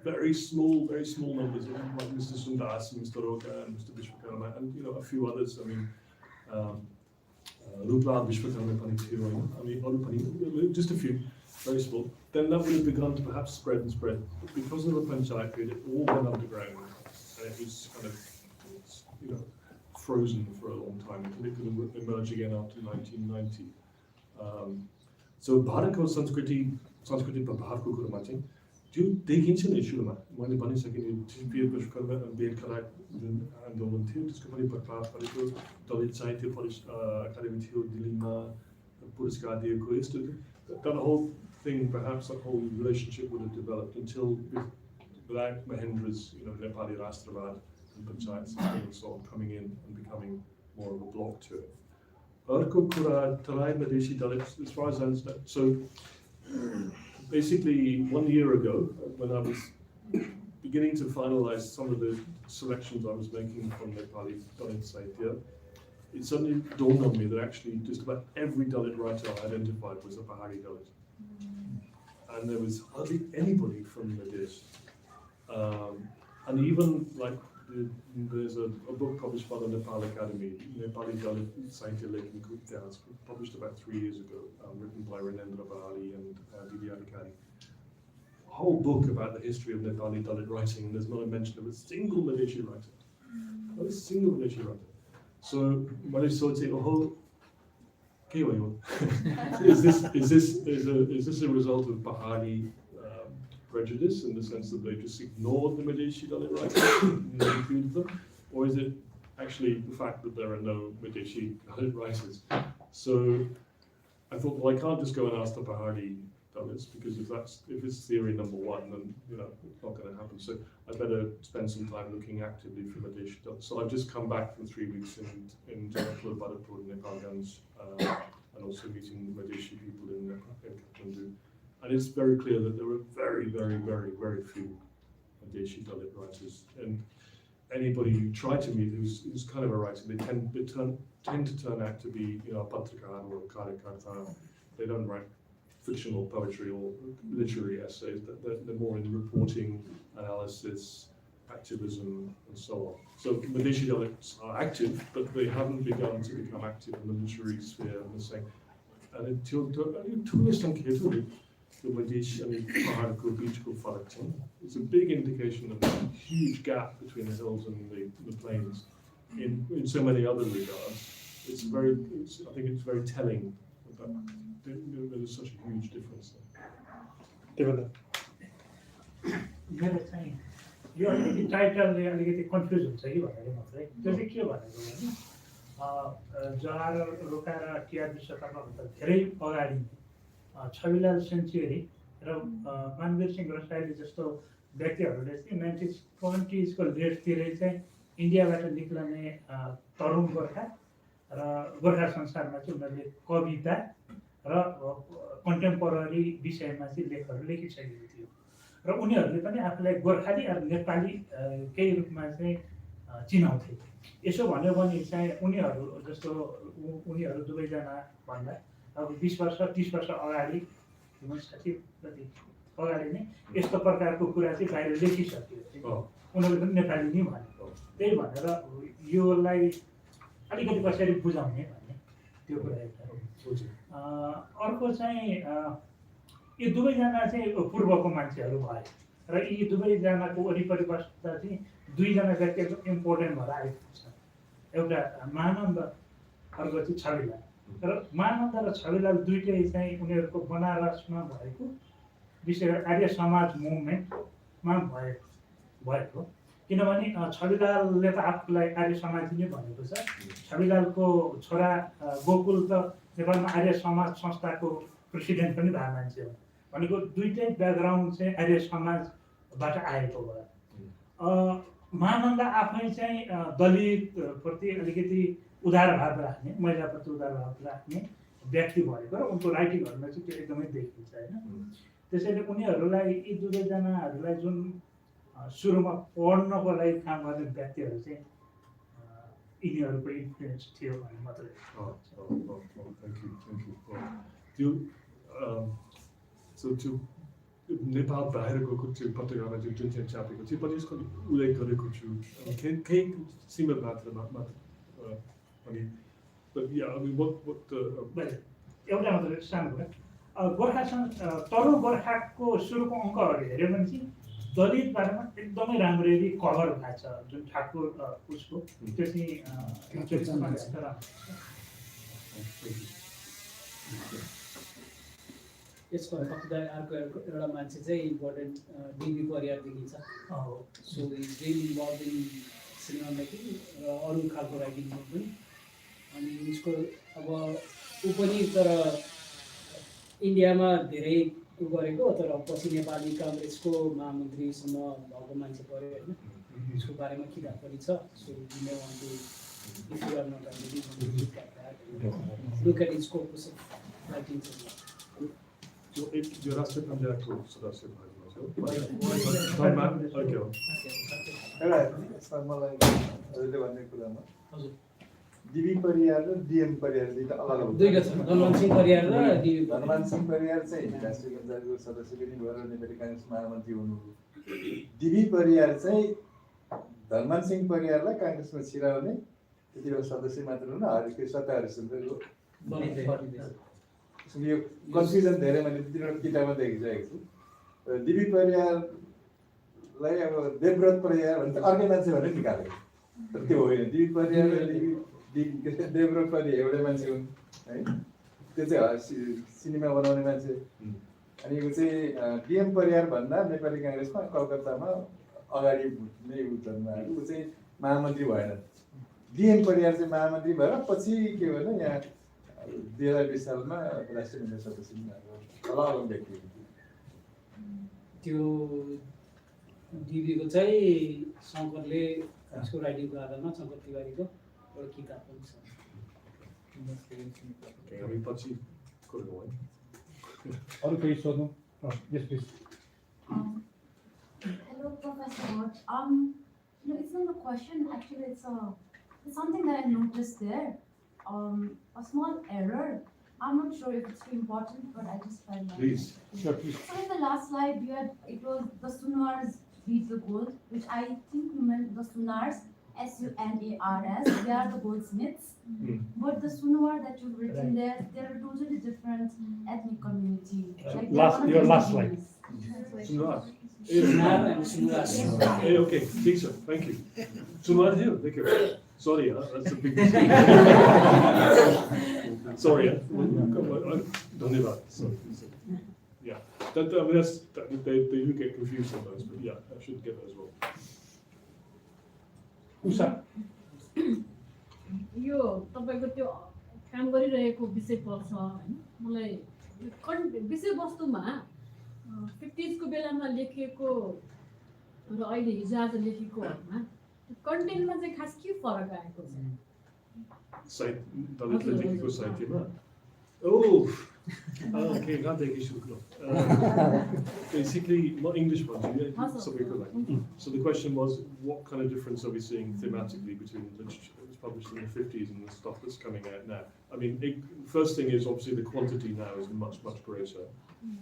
very small numbers like Mr. Sundas and Mr. Roka and Mr. Vishwakarma and a few others. I mean, Rupla Vishwakarma Pani too. I mean, just a few, very small. Then that would have begun to perhaps spread. But because of the Panchayat period, it all went underground and it was kind of frozen for a long time until it could emerge again after 1990. So Bharako Sanskriti Bharako Kuramachi. त्यो देखिन्छ नि सुरुमा मैले भनिसकेँ नि टिपिएर विश्वकर्मा बेलखरा जुन आन्दोलन थियो त्यसको पनि प्रभाव परेको दलित साहित्य अकादमी थियो दिल्लीमा पुरस्कार दिएको यस्तो that whole thing perhaps that whole relationship would have developed until without Mahendra's Nepali Rashtravad and Panchayat and so on coming in and becoming more of a block to it. Arko Kura Tarai Madeshi Dalit, as far as I understand, so basically 1 year ago, when I was beginning to finalize some of the selections I was making from Nepali Dalit Sahitya, it suddenly dawned on me that actually just about every Dalit writer I identified was a Pahari Dalit. And there was hardly anybody from Nadesh. And even like there's a book called published by the Nepal Academy, Nepali Dalit Sahitya Lekhanko Ityahas, published about 3 years ago, written by Renendra Bahali and Didi Adhikari. A whole book about the history of Nepali Dalit writing, and there's not a mention of a single Malaysi writer. Not a single Malaysi writer. So, Malaysi whole is this a result of Bahari prejudice in the sense that they just ignored the Madhesi Dalit writers and included them, or is it actually the fact that there are no Madhesi Dalit writers? So I thought, well, I can't just go and ask the Bahari Dalits, because if it's theory number one, then it's not going to happen. So I better spend some time looking actively for Madhesi Dalits. So I've just come back from 3 weeks in Badapur in Nepalganj, and also meeting Madhesi people in Kathmandu. And it's very clear that there are very, very, very, very few Madhesi Dalit writers. And anybody you try to meet who's kind of a writer, they tend to turn out to be a patrikar or a karyakarta. They don't write fictional poetry or literary essays. They're more in reporting, analysis, activism, and so on. So Madhesi Dalits are active, but they haven't begun to become active in the literary sphere in the same. And until it's a big indication of the huge gap between the hills and the plains in so many other regards. I think it's very telling that there is such a huge difference there. मेरो चाहिँ यो अलिकति टाइटलले अलिकति confuse हुन्छ कि भनेर मात्रै त्यो चाहिँ के भनेको भने जहार रोकाएर टिआर विश्वकर्माभन्दा धेरै अगाडि छविलाल सेन्चुरी र मानवीर सिंह रसाइली जस्तो व्यक्तिहरूले चाहिँ 1920s को लेटतिरै चाहिँ इन्डियाबाट निक्लने तरुण गोर्खा र गोर्खा संसारमा चाहिँ उनीहरूले कविता र कन्टेम्पोररी विषयमा चाहिँ लेखहरू लेखिसकेको थियो र उनीहरूले पनि आफूलाई गोर्खाली र नेपाली केही रूपमा चाहिँ चिनाउँथे। यसो भन्यो भने चाहिँ उनीहरू जस्तो उनीहरू दुवैजना भन्दा अब 20 वर्ष 30 वर्ष अगाडि 60 जति अगाडि नै यस्तो प्रकारको कुरा चाहिँ बाहिर लेखिसक्यो। उनीहरूले पनि नेपाली नै भनेको। त्यही भनेर योलाई अलिकति कसरी बुझाउने भन्ने त्यो कुरा एउटा। अर्को चाहिँ यी दुवैजना चाहिँ पूर्वको मान्छेहरू भए र यी दुवैजनाको वरिपरि बस्दा चाहिँ दुईजना व्यक्ति एकदम इम्पोर्टेन्ट भएर आइपुग्छ। एउटा महानन्द, अर्को चाहिँ छविलाल। र महानन्द र छविलाल दुइटै चाहिँ उनीहरूको बनारसमा भएको विशेष गरी आर्य समाज मुभमेन्टमा भएको किनभने छविलालले त आफूलाई आर्य समाजी नै भनेको छ। छविलालको छोरा गोकुल त नेपालमा आर्य समाज संस्थाको प्रेसिडेन्ट पनि भएको मान्छे हो। भनेको दुइटै ब्याकग्राउन्ड चाहिँ आर्य समाजबाट आएको भयो। महानन्द आफै चाहिँ दलितप्रति अलिकति उदारभाव राख्ने, महिलाप्रति उदारभाव राख्ने व्यक्ति भएको र उनको राइटिङहरूमा चाहिँ त्यो एकदमै देखिन्छ होइन। त्यसैले उनीहरूलाई यी दुवैजनाहरूलाई जुन सुरुमा पढ्नको लागि काम गर्ने व्यक्तिहरू चाहिँ यिनीहरूको इन्फ्लुएन्स थियो भन्ने मात्रै। त्यो नेपाल बाहिर गएको त्यो पत्रिकामा जुन चाहिँ छापेको थियो पनि यसको उल्लेख गरेको छु केही सीमित मात्रामा अनि एउटा मात्रै सानो कुरा गोर्खा तरुण गोर्खाको सुरुको अङ्कहरू हेऱ्यो भने चाहिँ दलित बारेमा एकदमै राम्ररी कभर भएको छ जुन ठाकुर उसको त्यो चाहिँ यसको पक्षदार अर्को एउटा मान्छे चाहिँ इम्पोर्टेन्ट डिबी परिवारदेखि छ। So is really involve in cinema making र अरू खालको राइटिङमा पनि। अनि उसको अब ऊ पनि तर इन्डियामा धेरै उ गरेको तर पछि नेपाली काङ्ग्रेसको महामन्त्रीसम्म भएको मान्छे पऱ्यो होइन। उसको बारेमा किताब पनि छ। So may want to if you are not look at its corpus of writings. जो राष्ट्रिय पञ्चायतको सदस्य भएको यसमा मलाई हजुरले भन्ने कुरामा डिबी परियार र डिएम परियार दुईटा अलग अलग दुईटा छ। धनमान सिंह परियार र धनमान सिंह परियार चाहिँ राष्ट्रिय पञ्चायतको सदस्य पनि भएर नेपाली काङ्ग्रेस महामन्त्री हुनुभयो। डिबी परियार चाहिँ धनमान सिंह परियारलाई काङ्ग्रेसमा छिराउने त्यति बेला सदस्य मात्र हुन सत्य हरिशचन्द्रको यो कन्फ्युजन धेरै मैले त्यति बेला किताबमा देखिसकेको छु। दिपी परियारलाई अब देवव्रत परियार भने अर्कै मान्छे भनेर निकालेको, तर त्यो होइन। दिपी परियार देवव्रत परियार एउटै मान्छे हुन् है, त्यो चाहिँ सिनेमा बनाउने मान्छे। अनि यो चाहिँ डिएम परियार भन्दा नेपाली काङ्ग्रेसमा कलकत्तामा अगाडि नै जन्माएको, ऊ चाहिँ महामन्त्री भएन। डिएम परियार चाहिँ महामन्त्री भएर पछि के भयो भने यहाँ 2020 सालमा राष्ट्रिय महिला सदस्य अलग व्यक्ति त्यो दिदीको चाहिँ शङ्करले उसको राइटिङको आधारमा शङ्कर तिवारीको एउटा किताब पनि छ। अरू केही सोध्नु? Yes please. Hello, Professor Wood. No, it's not a question. Actually, it's something that I noticed there. A small error. I'm not sure if it's too important, but I just felt like. Please, sure, please. So in the last slide, it was the Sunars beat the gold, which I think you meant the Sunars, SUNARS. They are the goldsmiths. But the Sunar that you've written there, they're a totally different ethnic community. Like Your last slide. Sunar. Okay, teacher, thank you. Sunar here, thank you. Sorry, that's a big mistake. Sorry, Dhanyavad. Sorry. Yeah, they do get confused sometimes, but yeah, I should get that as well. Usha, यो तपाईको त्यो काम गरिरहेको विषय पर्छ हैन, मलाई विषयवस्तुमा 50s को बेलामा लेखिएको र अहिले हिजो आज लेखेकोहरुमा कन्टेन्टमा चाहिँ खास के फरक आएको छ? दलितले लेखेको साहित्यमा okay, can't take issue. Basically, not English ones, so we could like. So the question was, what kind of difference are we seeing thematically between literature that was published in the 50s and the stuff that's coming out now? I mean, first thing is obviously the quantity now is much greater.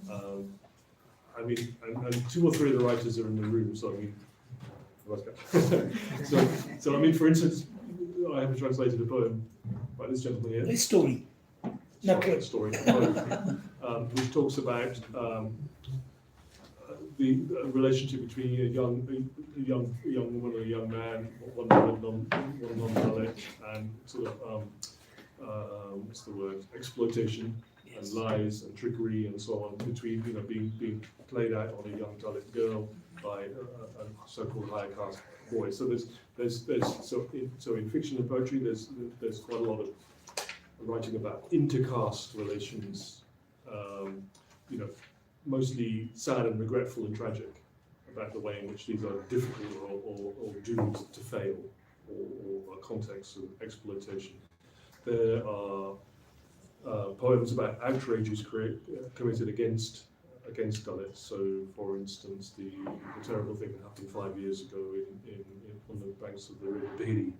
I mean, and 2 or 3 of the writers are in the room, so I mean, so I mean, for instance, I have translated a poem by this gentleman here. A story. Story, which talks about the relationship between a young woman or a young man, one non-Dalit, and sort of what's the word? Exploitation and lies and trickery and so on between being played out on a young Dalit girl by a so-called higher caste boy. So in fiction and poetry there's quite a lot of writing about intercaste relations, mostly sad and regretful and tragic about the way in which these are difficult or doomed to fail, or a context of exploitation. There are poems about outrages committed against Dalits. So, for instance, the terrible thing that happened 5 years ago on the banks of the river Behri,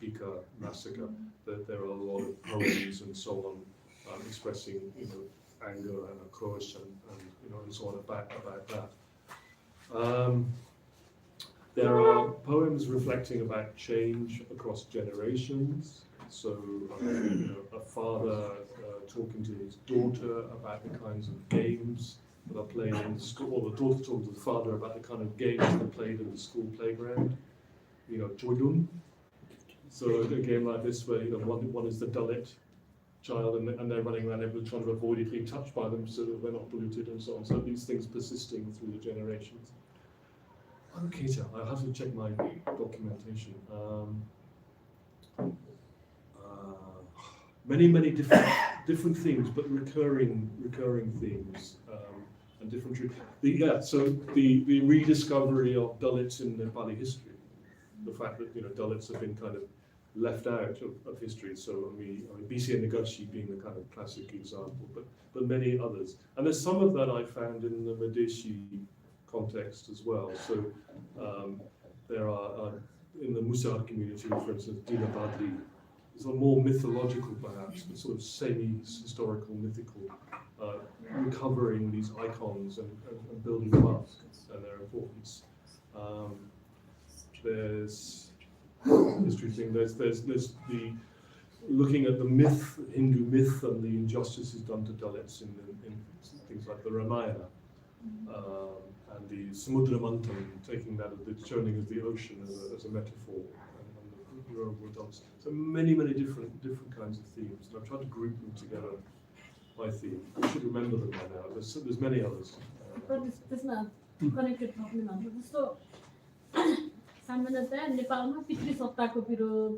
Bika massacre. That there are a lot of poems and so on expressing anger and akrosh and so on about that. There are poems reflecting about change across generations. So a father talking to his daughter about the kinds of games that are played in the school, or the daughter talking to the father about the kind of games that are played in the school playground. Chodun. So a game like this where one is the Dalit child and they're running around everyone trying to avoid it being touched by them so that they're not polluted and so on. So these things persisting through the generations. Okay, so I'll have to check my documentation. Many different things, but recurring themes and different. So the rediscovery of Dalits in Nepali history, the fact that Dalits have been kind of left out of history. So I mean BC and Nagashi being the kind of classic example, but many others. And there's some of that I found in the Madhesi context as well. So there are in the Musar community, for instance, Dina Badri. It's more mythological perhaps, but sort of semi-historical, mythical, recovering these icons and building them up and their importance. there's history thing, there's the looking at the myth, Hindu myth, and the injustices done to Dalits in things like the Ramayana, and the Samudra Manthan, taking that, turning as the ocean as a metaphor, and the rural Dalits. So many different kinds of themes, and I've tried to group them together by theme. I should remember them by now. There's many others. त्यसमा connected थप्ने भन्नु जस्तो सामान्यतया नेपालमा पितृ सत्ताको विरोध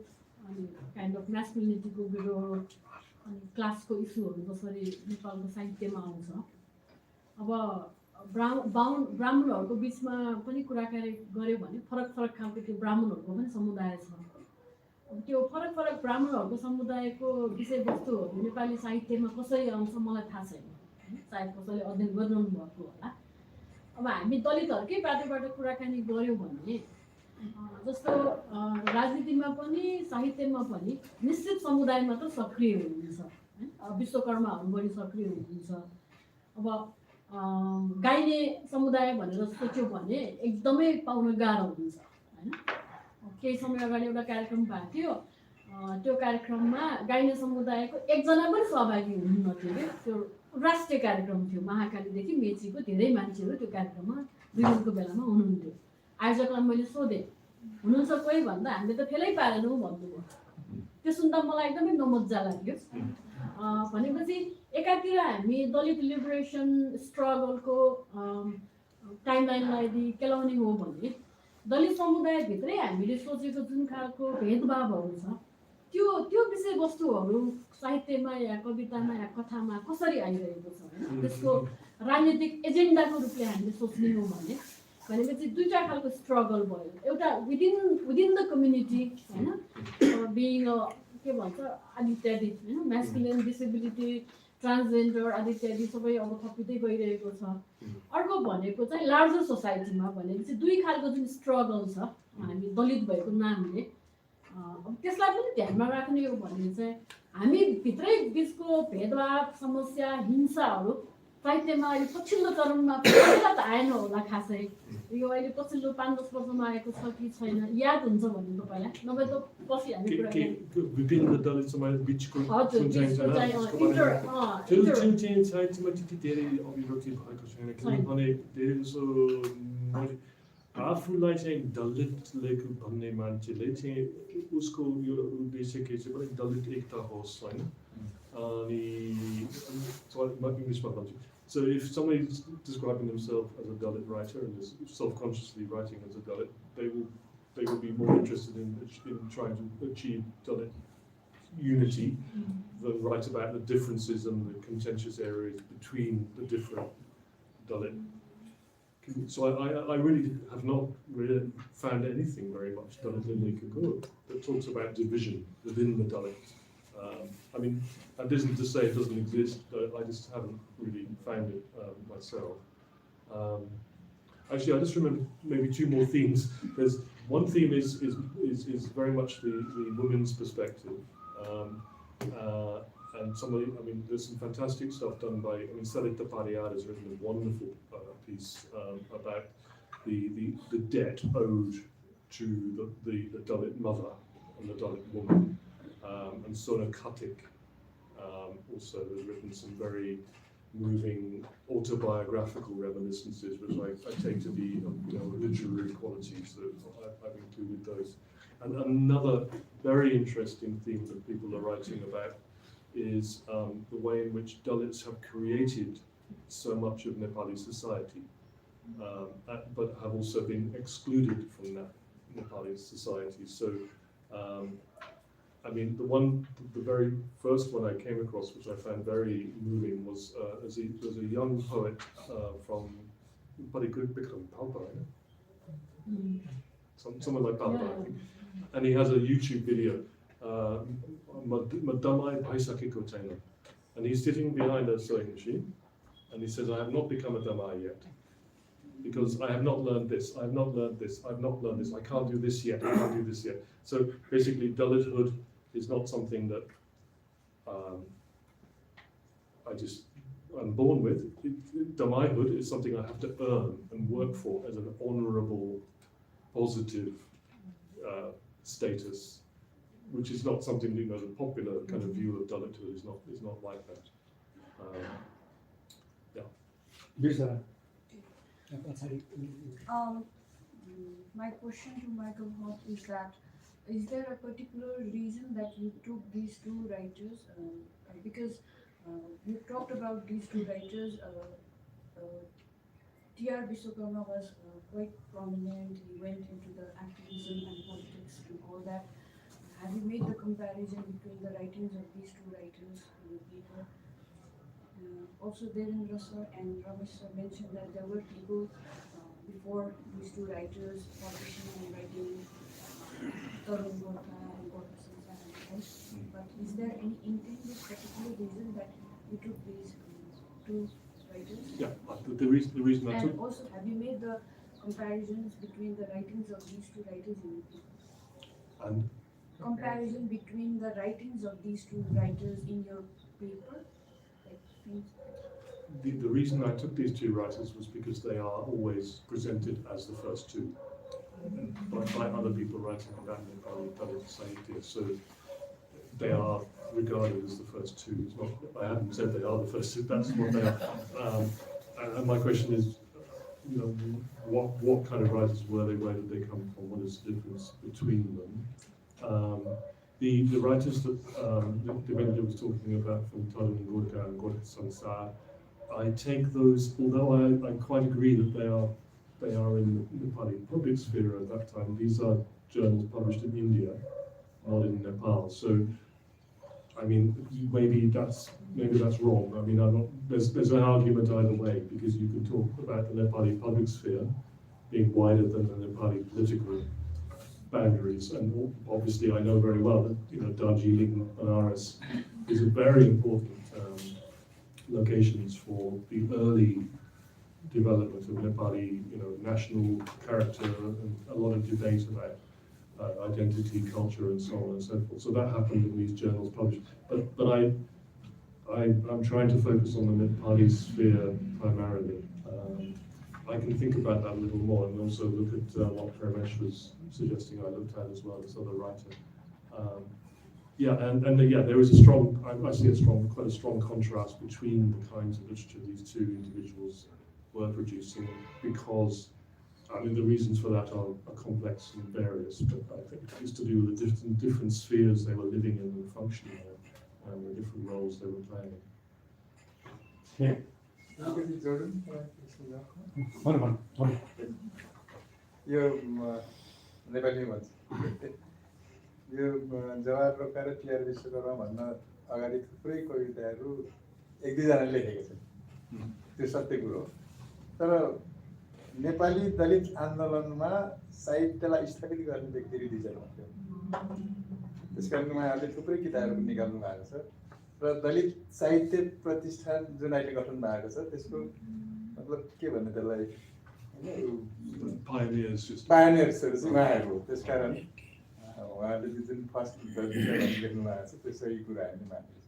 अनि kind of म्यास्कुलिनिटीको विरोध अनि क्लासको इस्युहरू जसरी नेपालको साहित्यमा आउँछ अब ब्राह्मणहरूको बिचमा पनि कुराकानी गऱ्यो भने फरक खालको त्यो ब्राह्मणहरूको पनि समुदाय छ अब त्यो फरक ब्राह्मणहरूको समुदायको विषयवस्तुहरू नेपाली साहित्यमा कसरी आउँछ मलाई थाहा छैन सायद कसैले अध्ययन गरिरहनु भएको होला अब हामी दलितहरूकै बाटोबाट कुराकानी गऱ्यौँ भने जस्तो राजनीतिमा पनि साहित्यमा पनि निश्चित समुदाय मात्र सक्रिय हुनुहुन्छ हैन विश्वकर्माहरू बढी सक्रिय हुनुहुन्छ अब गाइने समुदाय भनेर सोच्यो भने एकदमै पाउन गाह्रो हुन्छ हैन केही समय अगाडि एउटा कार्यक्रम भएको थियो त्यो कार्यक्रममा गाइने समुदायको एकजना पनि सहभागी हुनुहुन्न थियो त्यो राष्ट्रिय कार्यक्रम थियो महाकालीदेखि मेचीको धेरै मान्छेहरू त्यो कार्यक्रममा 2 दिनको बेलामा हुनुहुन्थ्यो आयोजकलाई मैले सोधेँ हुनुहुन्छ कोही भन्दा हामीले त फेलै पारेनौँ भन्नुभयो त्यो सुन्दा मलाई एकदमै नमज्जा लाग्यो भनेपछि एकातिर हामी दलित लिबरेसन स्ट्रगलको टाइमलाइनलाई यदि केलाउने हो भने दलित समुदायभित्रै हामीले सोचेको जुन खालको भेदभावहरू छ त्यो विषयवस्तुहरू साहित्यमा या कवितामा या कथामा कसरी आइरहेको छ हैन त्यसको राजनीतिक एजेन्डाको रूपले हामीले सोच्ने हो भनेपछि दुईटा खालको स्ट्रगल भयो एउटा विदिन द कम्युनिटी हैन बिइङ के भन्छ आदि इत्यादि हैन म्यास्कुलिन डिसेबिलिटी ट्रान्सजेन्डर आदि इत्यादि सबै अब थपिँदै गइरहेको छ अर्को भनेको चाहिँ लार्जर सोसाइटीमा भनेपछि दुई खालको जुन स्ट्रगल छ हामी दलित भएको नामले अब त्यसलाई पनि ध्यानमा राख्ने हो भने चाहिँ हामी भित्रै बिचको भेदभाव समस्या हिंसाहरू साहित्यमा अहिले पछिल्लो चरणमा पहिला त आएन होला खासै यो अहिले पछिल्लो 5-10 वर्षमा आएको छ कि छैन याद हुन्छ भने तपाईँलाई नभए त पछि हामी कुरा विभिन्न दलित समाज बिचको साहित्यमा त्यति धेरै अभिव्यक्ति भएको छैन किनभने धेरै जसो आफूलाई चाहिँ दलित लेखक भन्ने मान्छेले चाहिँ उसको यो उद्देश्य के छ भने दलित एकता होस् हैन अनि इङ्ग्लिसमा भन्छु. So if somebody is describing themselves as a Dalit writer and is self-consciously writing as a Dalit, they will be more interested in trying to achieve Dalit unity than write about the differences and the contentious areas between the different Dalit. So I really have not really found anything very much Dalit Linley that talks about division within the Dalit. I mean, that isn't to say it doesn't exist. I just haven't really found it myself. Actually, I just remember maybe two more themes. There's one theme is very much the women's perspective, and somebody. I mean, there's some fantastic stuff done by. I mean, Salita Pariyar has written a wonderful piece about the debt owed to the Dalit mother and the Dalit woman. And Sona Khatik also has written some very moving autobiographical reminiscences, which I take to be literary qualities. So I've included those. And another very interesting theme that people are writing about is the way in which Dalits have created so much of Nepali society, but have also been excluded from that Nepali society. So. I mean, the very first one I came across, which I found very moving, was as a young poet from Bikram Palpa, someone like Palpa, I think, and he has a YouTube video, Madamai Bhaisaki Kotena, and he's sitting behind a sewing machine, and he says, "I have not become a Damai yet, because I have not learned this, I have not learned this, I have not learned this, I can't do this yet, I can't do this yet." So basically, Dalithood is not something that I'm born with. Damaihood is something I have to earn and work for as an honourable, positive status, which is not something, you know, the popular kind of view of Dalithood is not like that. Yeah. My question to Michael Hoff is that, is there a particular reason that you took these two writers? Because you talked about these two writers. T.R. Biswakarma was quite prominent. He went into the activism and politics and all that. Have you made the comparison between the writings of these two writers in the paper? Also, Devendra sir and Ramesh sir mentioned that there were people before these two writers publishing and writing Tarun Gorkha and Gorkha Sansar and all. But is there any intended particular reason that you took these two writers? Yeah, the reason I took. And also, have you made the comparisons between the writings of these two writers in your paper? And comparison between the writings of these two writers in your paper? Like things. The reason I took these two writers was because they are always presented as the first two by other people writing about Nepali Dalit Sahitya. So they are regarded as the first two. It's not, I haven't said they are the first two, that's what they are. And my question is, you know, what kind of writers were they? Where did they come from? What is the difference between them? The writers that Devendra was talking about from Tarun Gorkha and Gorkha Sansar, I take those, although I quite agree that they are in the Nepali public sphere at that time. These are journals published in India, not in Nepal. So, I mean, maybe that's wrong. I mean, there's an argument either way, because you can talk about the Nepali public sphere being wider than the Nepali political boundaries, and obviously I know very well that, you know, Darjeeling, Banaras is a very important locations for the early development of Nepali, you know, national character, and a lot of debate about identity, culture, and so on and so forth. So that happened in these journals published. But I'm trying to focus on the Nepali sphere primarily. I can think about that a little more, and also look at what Ramesh was suggesting I looked at as well, this other writer. There is a strong, I see quite a strong contrast between the kinds of literature these two individuals were producing, because, I mean, the reasons for that are complex and various, but I think it has to do with the different spheres they were living in and functioning in, and the different roles they were playing. Yeah. यो नेपाली भन्छ यो जवाहर रोका र TR Vishwakarma भन्न अगाडि थुप्रै कविताहरू एक दुईजनाले लेखेको छन्, त्यो सत्य कुरो हो। तर नेपाली दलित आन्दोलनमा साहित्यलाई स्थगित गर्ने व्यक्ति दुईजना थियो। त्यसकारण उहाँहरूले थुप्रै किताबहरू निकाल्नु भएको छ र दलित साहित्य प्रतिष्ठान जुन अहिले गठन भएको छ त्यसको मतलब के भन्ने त्यसलाई पायनियर्सहरू चाहिँ उहाँहरू हो। त्यसकारण उहाँहरूले जुन फर्स्ट लेख्नु भएको छ त्यो सही कुरा हामीले मानिन्छ।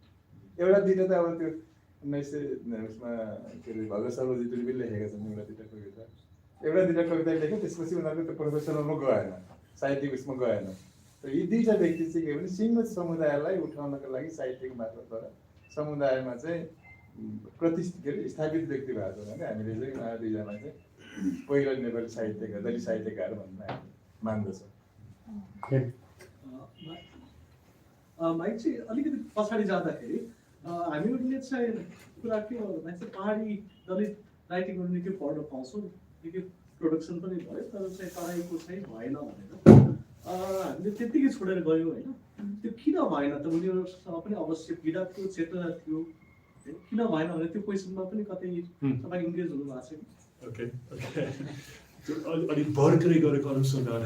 एउटा दुईवटा त अब त्यो 1900 के अरे भगत सर्वजितले पनि लेखेका छन् एउटा दुईवटा कविता, एउटा दुईवटा कविता लेखे, त्यसपछि उनीहरूको त्यो प्रोफेसनलमा गएन, साहित्यिक उसमा गएन। र यी दुईवटा व्यक्ति चाहिँ के भने सीमित समुदायलाई उठाउनको लागि साहित्यको मार्फतबाट समुदायमा चाहिँ के अरे स्थापित व्यक्ति भएको छ भने हामीले चाहिँ उहाँ दुईजना चाहिँ पहिलो नेपाली साहित्यकार, दलित साहित्यकार भन्ने मान्दछौँ। माइक चाहिँ अलिकति पछाडि जाँदाखेरि हामीले चाहिँ कुरा के हो भने चाहिँ पहाडी दलित राइटिङहरू निकै पढ्न पाउँछौँ, निकै प्रोडक्सन पनि भयो, तर चाहिँ तराईको चाहिँ भएन भनेर हामीले त्यत्तिकै छोडेर गयौँ होइन। त्यो किन भएन त? उनीहरूसँग पनि अवश्य पीडाको चेतना थियो, किन भएन भने त्यो क्वेसनमा पनि कतै तपाईँ इङ्गेज हुनु भएको छ? ओके अलिक भर्खरै गरेको अनुसन्धान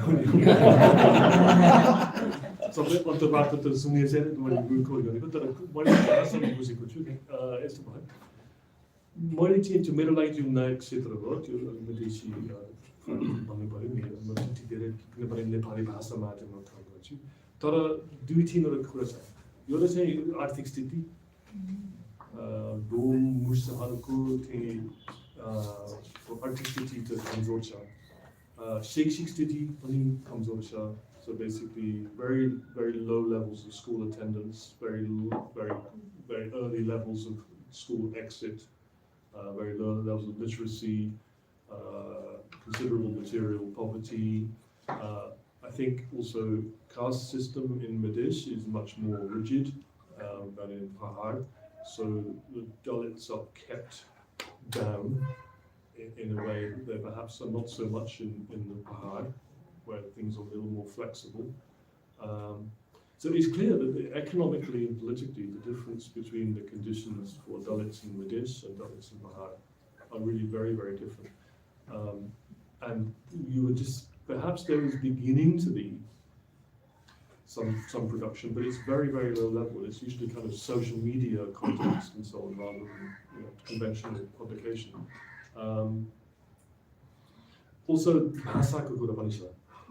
सबै अन्तर्वार्ता त सुनेको छैन, मैले गुगल गरेको, तर मैले भाषामा बुझेको छु नि। यस्तो भयो, मैले चाहिँ मेरो लागि जुन नयाँ क्षेत्र हो त्यो विदेशी भन्नु पऱ्यो नि, म त्यति धेरै किनभने नेपाली भाषा माध्यममा काम गर्छु। तर दुई तिनवटा कुरा छ। एउटा चाहिँ आर्थिक स्थिति, डोम मुसहरूको चाहिँ आर्थिक स्थिति त कमजोर छ, शैक्षिक स्थिति पनि कमजोर छ, So basically, very low levels of school attendance, very early levels of school exit, very low levels of literacy, considerable material poverty. I think also caste system in Madhesh is much more rigid than in Pahar. So the Dalits are kept down in a way that they perhaps are not so much in the Pahar, where things are a little more flexible. So it's clear that economically and politically, the difference between the conditions for Dalits in Madhesh and Dalits in Pahar are really very different. And you were just, perhaps there is beginning to be some production, but it's very low level. It's usually kind of social media context and so on, rather than conventional publication. Also, bhasako कुरा पनि छ.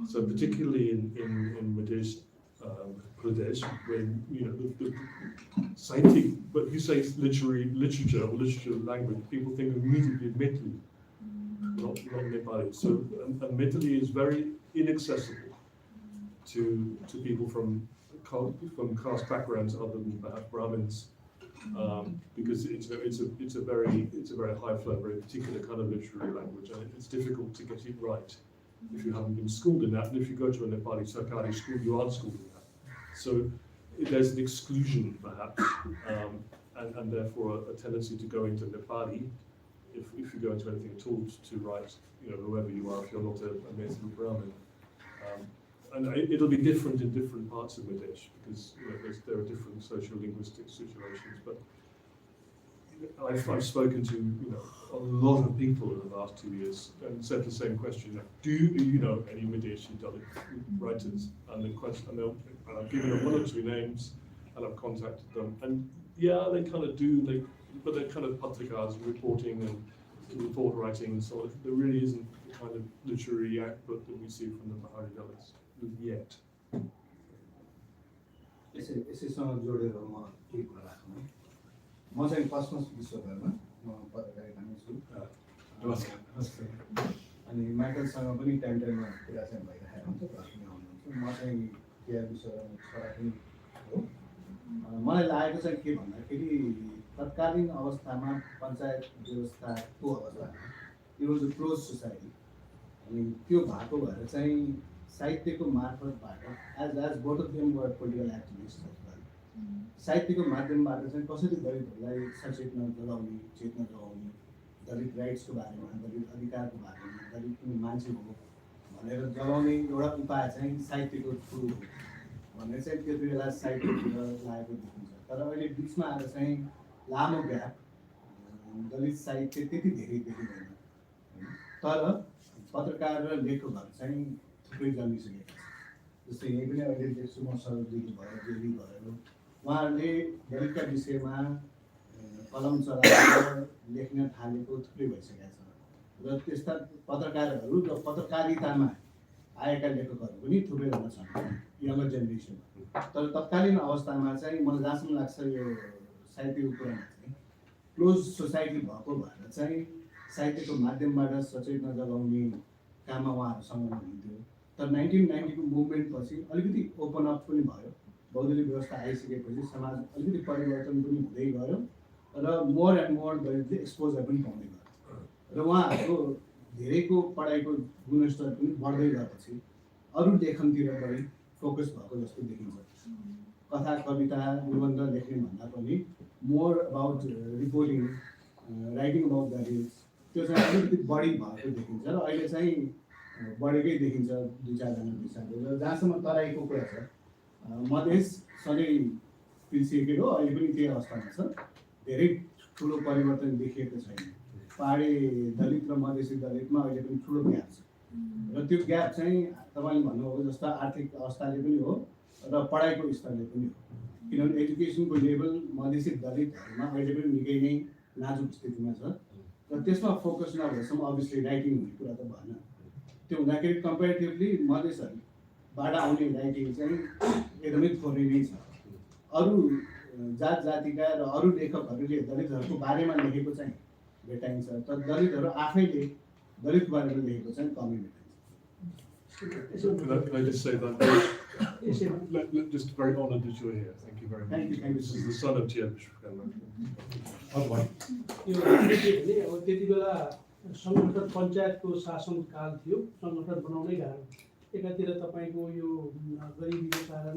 So particularly in Madhesh Pradesh, when the scientific, but you say literature or literature language, people think immediately of Nepali, not Nepali. So and Nepali is very inaccessible to people from caste backgrounds other than perhaps Brahmins, because it's a very high flow, very particular kind of literary language, and it's difficult to get it right if you haven't been schooled in that. And if you go to a Nepali Sarkari school, you aren't schooled in that. So there's an exclusion perhaps, and therefore a tendency to go into Nepali, if you go into anything at all, to write, whoever you are, if you're not a Nepali Brahmin. And it'll be different in different parts of Madhesh, because there are different socio-linguistic situations. But I've spoken to a lot of people in the last 2 years and said the same question: do you know any Madheshi Dalit writers? And I've given them 1 or 2 names, and I've contacted them. And yeah, they kind of do. But they're kind of patrikas, reporting and report writing, and so on. There really isn't the kind of literary output that we see from the Pahari Dalits yet. यसैसँग जोडेर म के कुरा राख्नु है, म चाहिँ कस्मस विश्वकर्मा, म पत्रकारितामै छु। नमस्कार। अनि माइकलसँग पनि टाइममा कुरा चाहिँ भइरहेको हुन्छ, प्रश्न आउनुहुन्छ। म चाहिँ केआर विश्वकर्मा छोरा पनि हो। मलाई लागेको चाहिँ के भन्दाखेरि तत्कालीन अवस्थामा पञ्चायत व्यवस्थाको अवस्थामा it was a close society, अनि त्यो भएको भएर चाहिँ साहित्यको मार्फतबाट as both of them were political activist, साहित्यको माध्यमबाट चाहिँ कसरी दलितहरूलाई सचेतना जगाउने, चेतना जगाउने, दलित राइट्सको बारेमा, दलित अधिकारको बारेमा, दलित कुनै मान्छे हो भनेर जगाउने एउटा उपाय चाहिँ साहित्यको थ्रु हो भनेर चाहिँ त्यति बेला साहित्यतिर लागेको देखिन्छ। तर अहिले बिचमा आएर चाहिँ लामो ग्याप, दलित साहित्य त्यति धेरै देखिँदैन। तर पत्रकार र लेखकहरू चाहिँ थुप्रै जन्मिसकेका छन्। जस्तै यही पनि अहिले देख्छु म, सरोजदेवी भयो, देवी भयो, उहाँहरूले दलितका विषयमा कलम चलाएर लेख्न थालेको थुप्रै भइसकेका छ। र त्यस्ता पत्रकारहरू र पत्रकारितामा आएका लेखकहरू पनि थुप्रै हुन छन् यङ्गर जेनेरेसन। तर तत्कालीन अवस्थामा चाहिँ मलाई जहाँसम्म लाग्छ यो साहित्यको कुरामा चाहिँ क्लोज सोसाइटी भएको भएर चाहिँ साहित्यको माध्यमबाट सचेतना जगाउने काममा उहाँहरूसँग हुन्थ्यो। तर 1990 को मुभमेन्ट पछि अलिकति ओपन अप पनि भयो, बौद्धिक व्यवस्था आइसकेपछि समाज अलिकति परिवर्तन पनि हुँदै गयो र मोर एन्ड मोर दलितले एक्सपोजर पनि पाउँदै गयो र उहाँहरूको धेरैको पढाइको गुणस्तर पनि बढ्दै गएपछि अरू लेखनतिर बढी फोकस भएको जस्तो देखिन्छ। कथा, कविता, निबन्ध लेख्ने भन्दा पनि more about reporting, writing about Dalits, त्यो चाहिँ अलिकति बढी भएको देखिन्छ र अहिले चाहिँ बढेकै देखिन्छ 2-4 जना हिसाबले। र जहाँसम्म तराईको कुरा छ, मधेस सधैँ पिल्सिएकै हो, अहिले पनि त्यही अवस्थामा छ। धेरै ठुलो परिवर्तन देखिएको छैन। पहाडी दलित र मधेसी दलितमा अहिले पनि ठुलो ग्याप छ र त्यो ग्याप चाहिँ तपाईँले भन्नुभएको जस्तो आर्थिक अवस्थाले पनि हो र पढाइको स्तरले पनि हो। किनभने एजुकेसनको लेभल मधेसी दलितहरूमा अहिले पनि निकै नै नाजुक स्थितिमा छ र त्यसमा फोकस नभएसम्म अभियसली राइटिङ हुने कुरा त भएन। त्यो हुँदाखेरि कम्पेरिटिभली मधेसहरूबाट आउने राइटिङ चाहिँ एकदमै थोरै नै छ। अरू जात जातिका र अरू लेखकहरूले दलितहरूको बारेमा लेखेको चाहिँ भेटाइन्छ, तर दलितहरू आफैले दलितको बारेमा लेखेको चाहिँ कमै भेटाइन्छ। Can I just say that? Just very honoured that you're here. Thank you very much. Thank you. This is the son of Tia Vishwakarma. यो के भने अब त्यति बेला सङ्गठन पञ्चायतको शासनकाल थियो, सङ्गठन बनाउनै गाह्रो। एकातिर तपाईँको यो गरिबीको कारण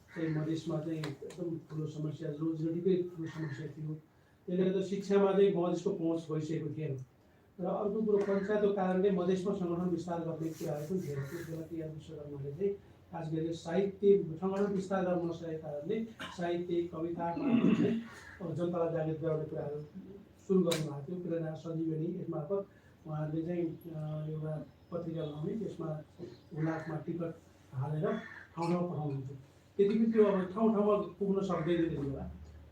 चाहिँ मधेसमा चाहिँ एकदम ठुलो समस्या, रोजगारीकै ठुलो समस्या थियो। त्यसले गर्दा शिक्षामा चाहिँ मधेसको पहुँच भइसकेको थिएन र अर्को कुरो पञ्चायतको कारणले मधेसमा सङ्गठन विस्तार गर्ने कुराहरू पनि थिएन। त्यस बेला टी आर विश्वकर्माले चाहिँ खास गरी साहित्य सङ्गठन विस्तार गर्न नसकेको कारणले साहित्य कवितामा चाहिँ जनतालाई जागृत गराउने कुराहरू सुरु गर्नुभएको थियो। प्रेरणा सञ्जीवनी यसमार्फत उहाँहरूले चाहिँ एउटा पत्रिका बनाउने, त्यसमा हुलाकमा टिकट हालेर ठाउँ ठाउँ पठाउनुहुन्थ्यो। त्यतिकै त्यो अब ठाउँ ठाउँमा पुग्न सक्दैन त्यति बेला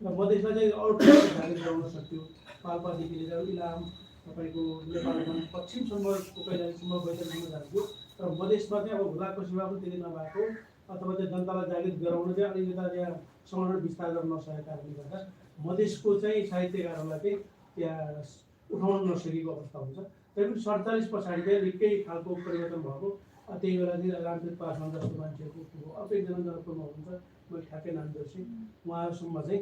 र मधेसमा चाहिँ अरू ठाउँमा जागृत गराउन सक्थ्यो। पाल्पादेखि लिएर इलाम तपाईँको नेपालमा पश्चिमसम्मको कैलालीसम्म बैतडीसम्म जान्थ्यो। तर मधेसमा चाहिँ अब हुलाकको सीमा पनि त्यति नभएको अथवा चाहिँ जनतालाई जागृत गराउन चाहिँ अलिकता त्यहाँ सङ्गठन विस्तार गर्न नसकेको कारणले गर्दा मधेसको चाहिँ साहित्यकारहरूलाई चाहिँ त्यहाँ उठाउन नसकेको अवस्था हुन्छ। तैपनि 47 पछाडि चाहिँ निकै खालको परिवर्तन भएको। त्यही बेला चाहिँ रामचन्द्र पासवान जस्तो मान्छेहरूको अर्को एकजना जनकपुरमा हुनुहुन्छ, मैले ठ्याक्कै नाम बिर्सेँ, उहाँहरूसम्म चाहिँ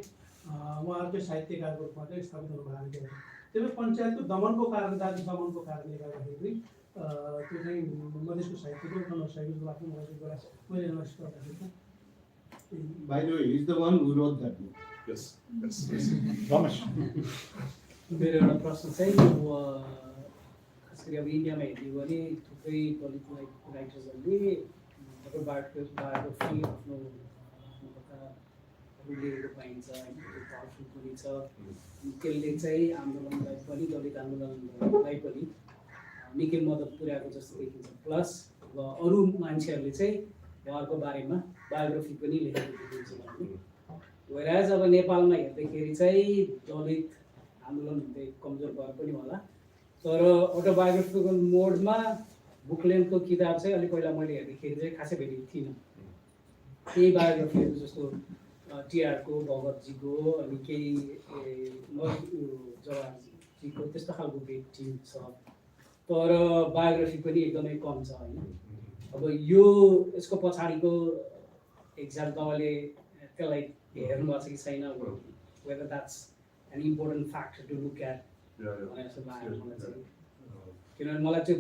उहाँहरूकै साहित्यकारको रूपमा चाहिँ स्थापित हुनुभएको थियो। त्यही भएर पञ्चायतको दमनको कारण, जाति दमनको कारणले गर्दाखेरि त्यो चाहिँ मधेसको साहित्यको उठाउन नसकेको जस्तो लाग्छ मलाई त्यो बेला मैले एनालाइसिस गर्दाखेरि। By the way, he's the one who wrote that book. Yes. मेरो एउटा प्रश्न चाहिँ अब खास गरी अब इन्डियामा हेर्ने हो भने थुप्रै दलित राइटर्सहरूले आफ्नो बायोग्राफी आफ्नो लेखेको पाइन्छ होइन, त्यो पावरफुल पनि छ। त्यसले चाहिँ आन्दोलनलाई पनि दलित आन्दोलनलाई पनि निकै मद्दत पुर्याएको जस्तो देखिन्छ। प्लस अब अरू मान्छेहरूले चाहिँ उहाँहरूको बारेमा बायोग्राफी पनि लेखेको देखिन्छ भने वेराज अब नेपालमा हेर्दाखेरि चाहिँ दलित आन्दोलन हुँदै कमजोर भएर पनि होला, तर अटोबायोग्राफिकल मोडमा बुक लेन्थको किताब चाहिँ अलिक पहिला मैले हेर्दाखेरि चाहिँ खासै भेटेको थिइनँ। केही बायोग्राफीहरू जस्तो टिआरको, भगतजीको, अनि केही जवाहरजीको त्यस्तो खालको भेटिन्छ, तर बायोग्राफी पनि एकदमै कम छ होइन। अब यो यसको पछाडिको एक्जाम तपाईँले त्यसलाई हेर्नुभएको छ कि छैन, whether that's an important factor to look at जस्तो लाग्यो मलाई चाहिँ। किनभने मलाई त्यो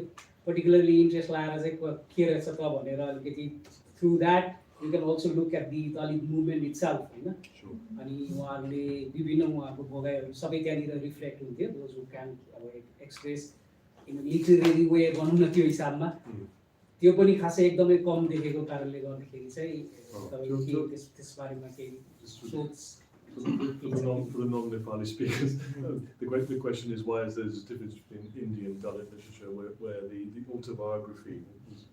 पर्टिकुलरली इन्ट्रेस्ट लागेर चाहिँ के रहेछ त भनेर अलिकति through that you can also look at the Dalit movement itself होइन। अनि उहाँहरूले विभिन्न उहाँहरूको भोगाइहरू सबै त्यहाँनिर रिफ्लेक्ट हुन्थ्यो। दोज हु क्यान अब एक्सप्रेस इन लिटरेरी वे भनौँ न त्यो हिसाबमा, त्यो पनि खासै एकदमै कम देखेको कारणले गर्दाखेरि चाहिँ तपाईँको त्यसबारेमा केही सोच। For the non-Nepali speakers, the question is why is there a difference between Indian Dalit literature where the autobiography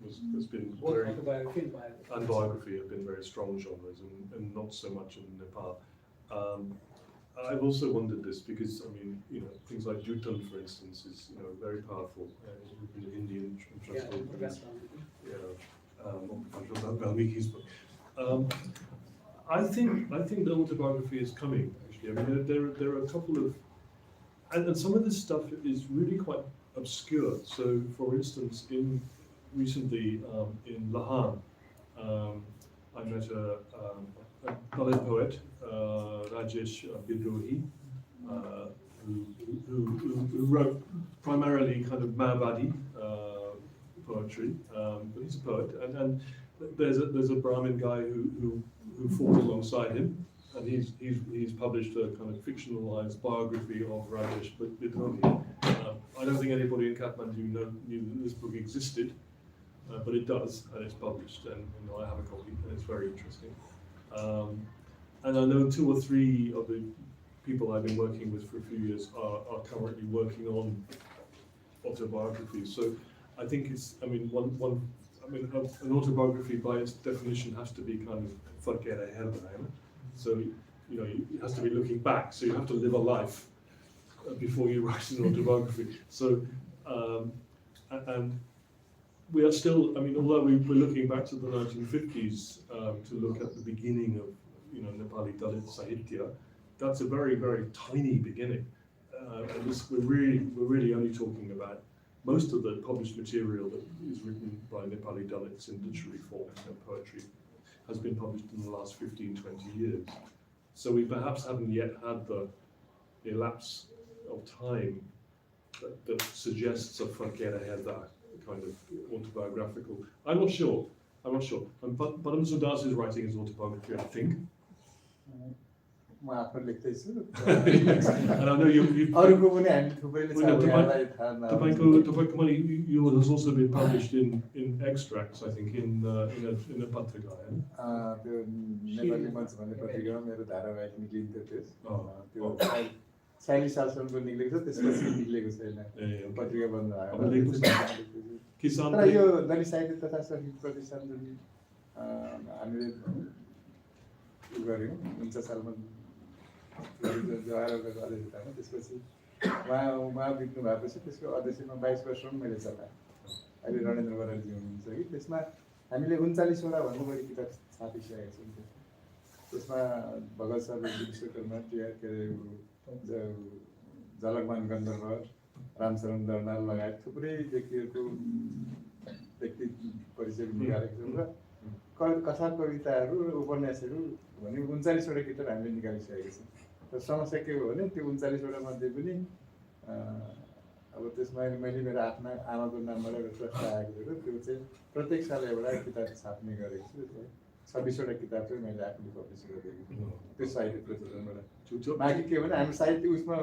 has been very, and biography have been very strong genres and not so much in Nepal. I've also wondered this because I mean things like Jutan for instance is very powerful in Indian Valmiki's book. I think the autobiography is coming. Actually, I mean there are a couple of, and some of this stuff is really quite obscure. So, for instance, recently in Lahan, I met a Dalit poet, Rajesh Bidrohi, who wrote primarily kind of Mayavadi poetry, but he's a poet, and there's a Brahmin guy who fought alongside him, and he's published a kind of fictionalized biography of Rajesh Bidrohi. I don't think anybody in Kathmandu knew that this book existed, but it does, and it's published, and I have a copy, and it's very interesting. And I know 2 or 3 of the people I've been working with for a few years are currently working on autobiographies. So I think it's, I mean, an autobiography by its definition has to be kind of forget ahead. So it has to be looking back. So you have to live a life before you write an autobiography. So and we are still, I mean, although we're looking back to the 1950s to look at the beginning of Nepali Dalit Sahitya, that's a very, very tiny beginning. And we're really only talking about most of the published material that is written by Nepali Dalits in literary form, poetry, has been published in the last 15, 20 years. So we perhaps haven't yet had the elapse of time that suggests a Fakera kind of autobiographical. I'm not sure. But Padam Sudas's writing is autobiography, I think. म आफ्नो लेख्दैछु And I know अरूको पनि हामी थुप्रैले छ उहाँलाई थाहा नहोस् yours has also been published in extracts, I think, in a patrika. त्यो नेपाली मञ्च भन्ने पत्रिकामा मेरो धारावाहिक निक्लिन्थ्यो त्यो 40 सालसम्मको निक्लेको छ त्यसपछि निक्लेको छैन पत्रिका बन्द भयो तर यो दलित साहित्य तथा संस्कृति प्रतिष्ठान जुन हामीले गऱ्यौँ 49 सालमा जवाहरको अध्यक्षतामा त्यसपछि उहाँ बित्नु भएपछि त्यसको अध्यक्षमा 22 वर्षसम्म मैले चलाएँ अहिले रणेन्द्र बरालजी हुनुहुन्छ कि त्यसमा हामीले 39वटा भन्दा बढी किताब छापिसकेका छौँ त्यसमा भगत सरले विश्वकर्मा के अरे झलकमान गन्धर्व रामशरण दर्नाल लगायत थुप्रै व्यक्तिहरूको व्यक्ति परिचय निकालेको छौँ र कथा कविताहरू उपन्यासहरू भने 39वटा किताब हामीले निकालिसकेका छौँ र समस्या के हो भने त्यो 39वटा मध्ये पनि अब त्यसमा मैले मेरो आफ्ना आमाको नामबाट एउटा ट्रस्ट आएको थियो त्यो चाहिँ प्रत्येक साल एउटा किताब छाप्ने गरेको छु 26वटा किताब चाहिँ मैले आफूले पब्लिस गरेको छु त्यो साहित्य प्रतिष्ठानबाट बाँकी के भने हामी साहित्य उसमा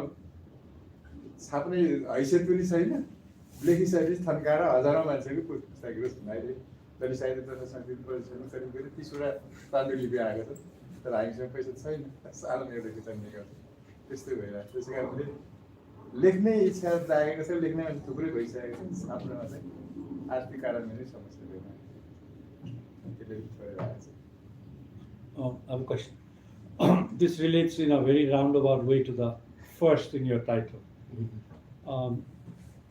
छाप्ने हैसियत पनि छैन लेखिसकेपछि थन्काएर हजारौँ मान्छेको पुस्तक अहिले दलित साहित्य तथा संस्कृति प्रतिष्ठानमा करिब करिब 30वटा पाण्डुलिपि आएको छ तर हामीसँग पैसा छैन सालमा एउटा किताब निकाल्छ त्यस्तै भइरहेको त्यसै कारणले लेख्ने इच्छा जागेको छ लेख्ने मान्छे थुप्रै भइसकेको छ छाप्नमा चाहिँ आर्थिक कारणले नै समस्या भइरहेको त्यसले भइरहेको छ I have a question. This relates in a very roundabout way to the first in your title.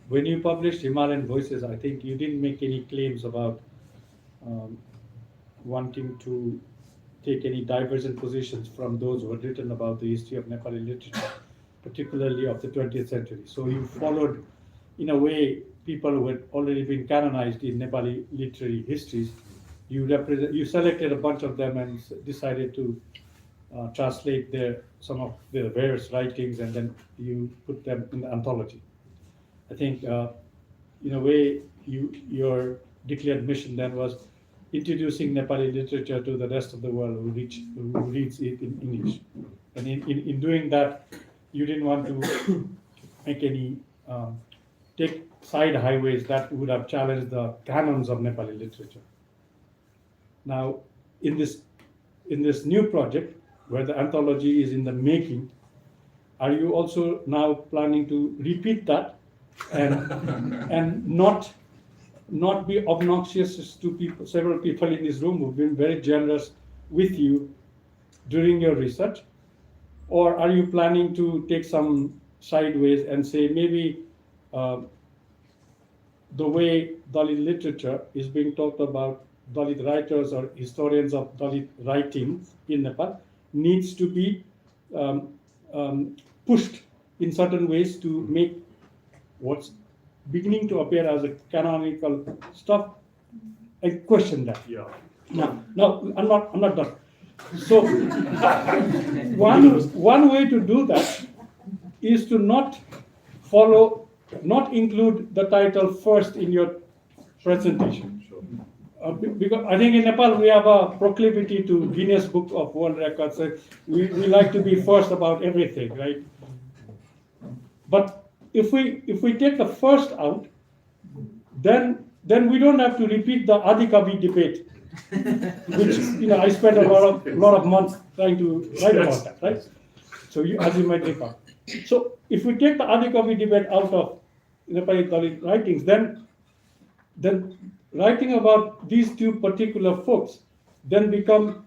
When you published Himalayan Voices, I think you didn't make any claims about wanting to take any divergent positions from those who had written about the history of Nepali literature, particularly of the 20th century. So you followed, in a way, people who had already been canonized in Nepali literary histories. You selected a bunch of them and decided to translate some of their various writings, and then you put them in the anthology. I think, in a way, your declared mission then was introducing Nepali literature to the rest of the world who reads it in English. And in doing that, you didn't want to make any take side highways that would have challenged the canons of Nepali literature. Now, in this new project, where the anthology is in the making, are you also now planning to repeat that and not be obnoxious to people, several people in this room who've been very generous with you during your research? Or are you planning to take some sideways and say maybe the way Dalit literature is being talked about, Dalit writers or historians of Dalit writing in Nepal needs to be pushed in certain ways to make what's beginning to appear as a canonical stuff? I question that. Yeah. No, I'm not done. So one way to do that is to not include the title first in your presentation. Because I think in Nepal we have a proclivity to Guinness Book of World Records. We like to be first about everything, right? But if we take the first out, then we don't have to repeat the Adi Kavi debate, which I spent a lot of months trying to write about that, right? So as you might recall. So if we take the Adi Kavi debate out of Nepali Dalit writings, then writing about these two particular folks then become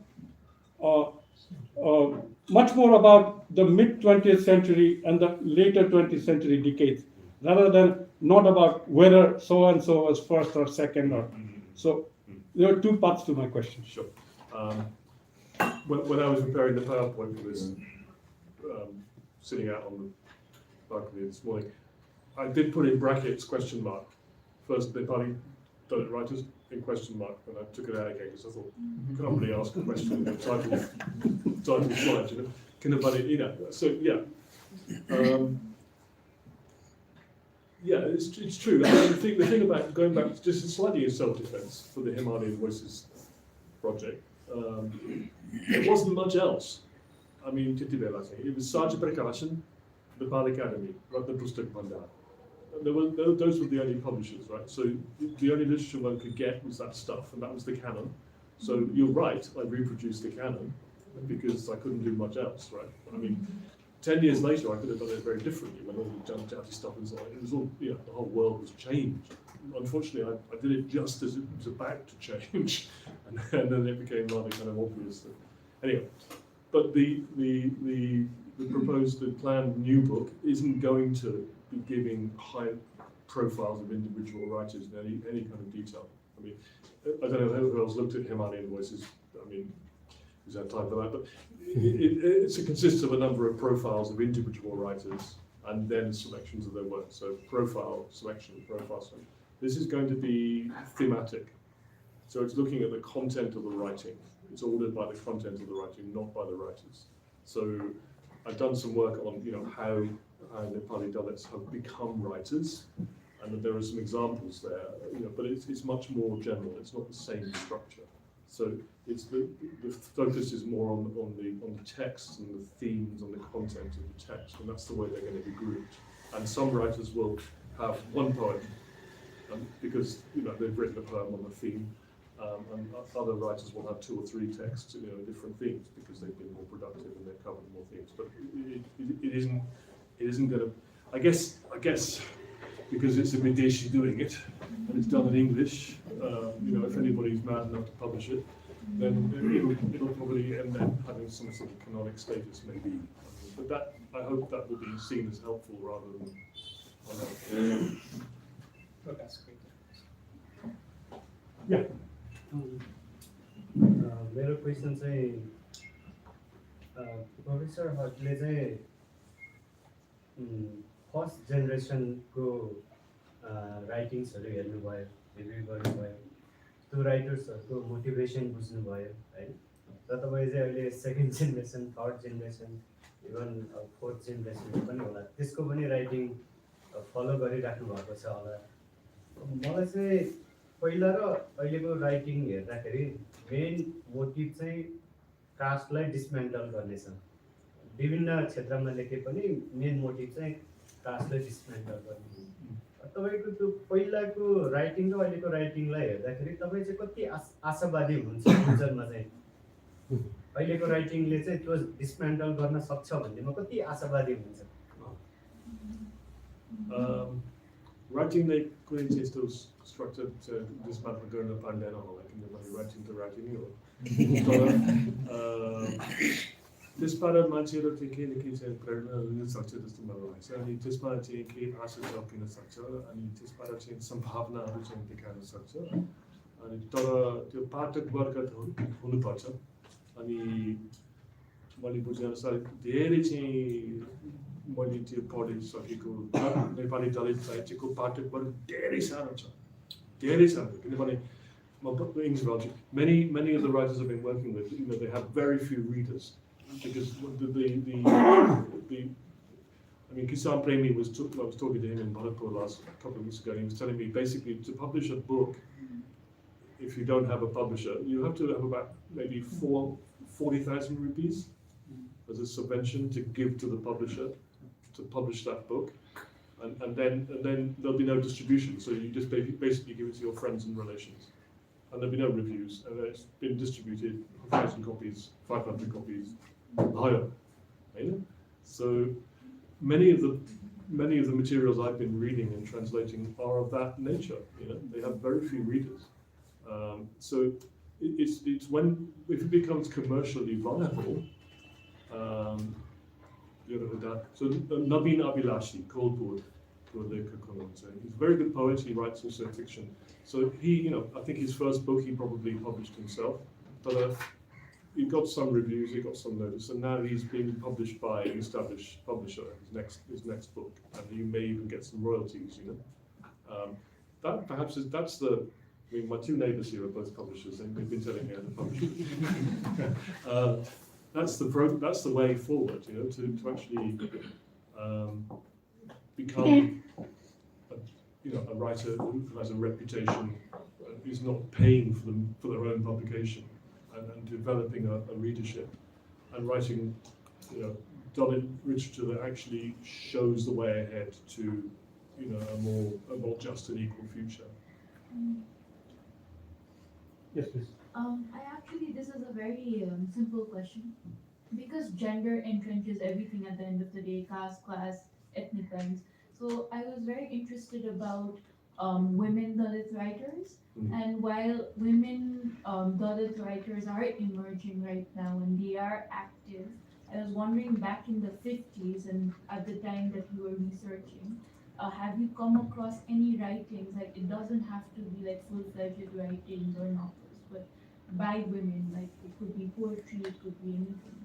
much more about the mid-20th century and the later 20th century decades, rather than not about whether so-and-so was first or second. So there are two parts to my question. Sure. When I was preparing the PowerPoint, it was sitting out on the balcony this morning, I did put in brackets question mark first Nepali Dalit writers in question mark, and I took it out again because I thought, you can't really ask a question in the title slide, you know. Kinabali, you know. So yeah. Yeah, it's true. I mean, the thing about going back, just slightly in self-defense for the Himalayan Voices project, there wasn't much else. I mean, it was Saja Prakashan, the Nepal Academy, Ratna Pustak Bhandar. Those were the only publishers, right? So the only literature one could get was that stuff, and that was the canon. So you're right, I reproduced the canon because I couldn't do much else, right? I mean, 10 years later, I could have done it very differently when all the Janjati stuff was like, it was all, you know, the whole world was changed. Unfortunately, I did it just as it was about to change, and then it became rather kind of obvious. Anyway, but the proposed, the planned new book isn't going to be giving high profiles of individual writers in any kind of detail. I mean, I don't know who else looked at Himalayan Voices. I mean, who's had time for that? But it consists of a number of profiles of individual writers and then selections of their work. So profile selection, profile selection. This is going to be thematic. So it's looking at the content of the writing. It's ordered by the content of the writing, not by the writers. So I've done some work on, you know, how Nepali Dalits have become writers, and there are some examples there, you know, but it's much more general. It's not the same structure. So it's the focus is more on the text and the themes and the content of the text, and that's the way they're going to be grouped. And some writers will have one poem, because, you know, they've written a poem on a theme, and other writers will have 2 or 3 texts, you know, different themes, because they've been more productive and they've covered more themes. But it isn't going to. I guess because it's a Videshi doing it, and it's done in English. You know, if anybody's mad enough to publish it, then it'll probably end up having some sort of canonic status, maybe. But that, I hope that will be seen as helpful rather than. Yeah. मेरो question चाहिँ प्रोफेसरहरूले चाहिँ first जेनेरेसनको राइटिङ्सहरू हेर्नुभयो, review गर्नुभयो, त्यो राइटर्सहरूको motivation बुझ्नुभयो होइन, र तपाईँ चाहिँ अहिले second generation, third generation, even fourth generation पनि होला, त्यसको पनि राइटिङ फलो गरिराख्नु भएको छ होला। मलाई चाहिँ पहिला र अहिलेको राइटिङ हेर्दाखेरि मेन मोटिभ चाहिँ कास्टलाई डिसमेन्टल गर्ने छ। विभिन्न क्षेत्रमा लेखे पनि मेन मोटिभ चाहिँ कास्टलाई डिसमेन्टल गर्ने। तपाईँको त्यो पहिलाको राइटिङ र अहिलेको राइटिङलाई हेर्दाखेरि तपाईँ चाहिँ कति आशावादी हुनुहुन्छ फ्युचरमा चाहिँ? अहिलेको राइटिङले चाहिँ त्यो डिसमेन्टल गर्न सक्छ भन्नेमा कति आशावादी हुनुहुन्छ? Writingले कुनै चाहिँ यस्तो स्ट्रक्चर डिसमेन्टल गर्न पाउँदैन होला, किनभने राइटिङ त राइटिङै हो। त्यसबाट मान्छेहरू चाहिँ केही न केही चाहिँ प्रेरणा लिन सक्छ जस्तो मलाई लाग्छ, अनि त्यसमा चाहिँ केही आशा झल्किन सक्छ, अनि त्यसबाट चाहिँ सम्भावनाहरू चाहिँ देखाउन सक्छ। अनि तर त्यो पाठक वर्ग हुनुपर्छ। अनि मैले बुझेअनुसार धेरै चाहिँ मैले त्यो पढिसकेको नेपाली दलित साहित्यको पाठक वर्ग धेरै सानो छ, धेरै सानो, किनभने many of the writers I've been working with, you know, they have very few readers, because I mean, Kisan Premi I was talking to him in Bharatpur last couple of weeks ago, and he was telling me basically to publish a book, if you don't have a publisher, you have to have about maybe 40,000 rupees as a subvention to give to the publisher to publish that book, and then there'll be no distribution. So you just basically give it to your friends and relations, and there'll be no reviews. And it's been distributed 1,000 copies, 500 copies, higher. So many of the materials I've been reading and translating are of that nature. You know, they have very few readers. So it's when if it becomes commercially viable. So Naveen Abhilashi, Kolpur, he's a very good poet. He writes also fiction. So he, you know, I think his first book he probably published himself, but he got some reviews, he got some notice, and now he's being published by an established publisher. His next book, and he may even get some royalties. You know, that perhaps is, that's the, I mean, my two neighbours here are both publishers, and they've been telling me how to publish. That's the way forward, you know, to actually become a writer who has a reputation, who's not paying for their own publication, and developing a readership, and writing, Dalit literature that actually shows the way ahead to, a more just and equal future. Yes, please. This is a very simple question. Because gender entrenches everything at the end of the day, caste, class, ethnic lines. So I was very interested about women Dalit writers. And while women Dalit writers are emerging right now and they are active, I was wondering back in the 50s and at the time that you were researching, have you come across any writings, like it doesn't have to be like full-fledged writings or novels, but by women, like it could be poetry, it could be anything.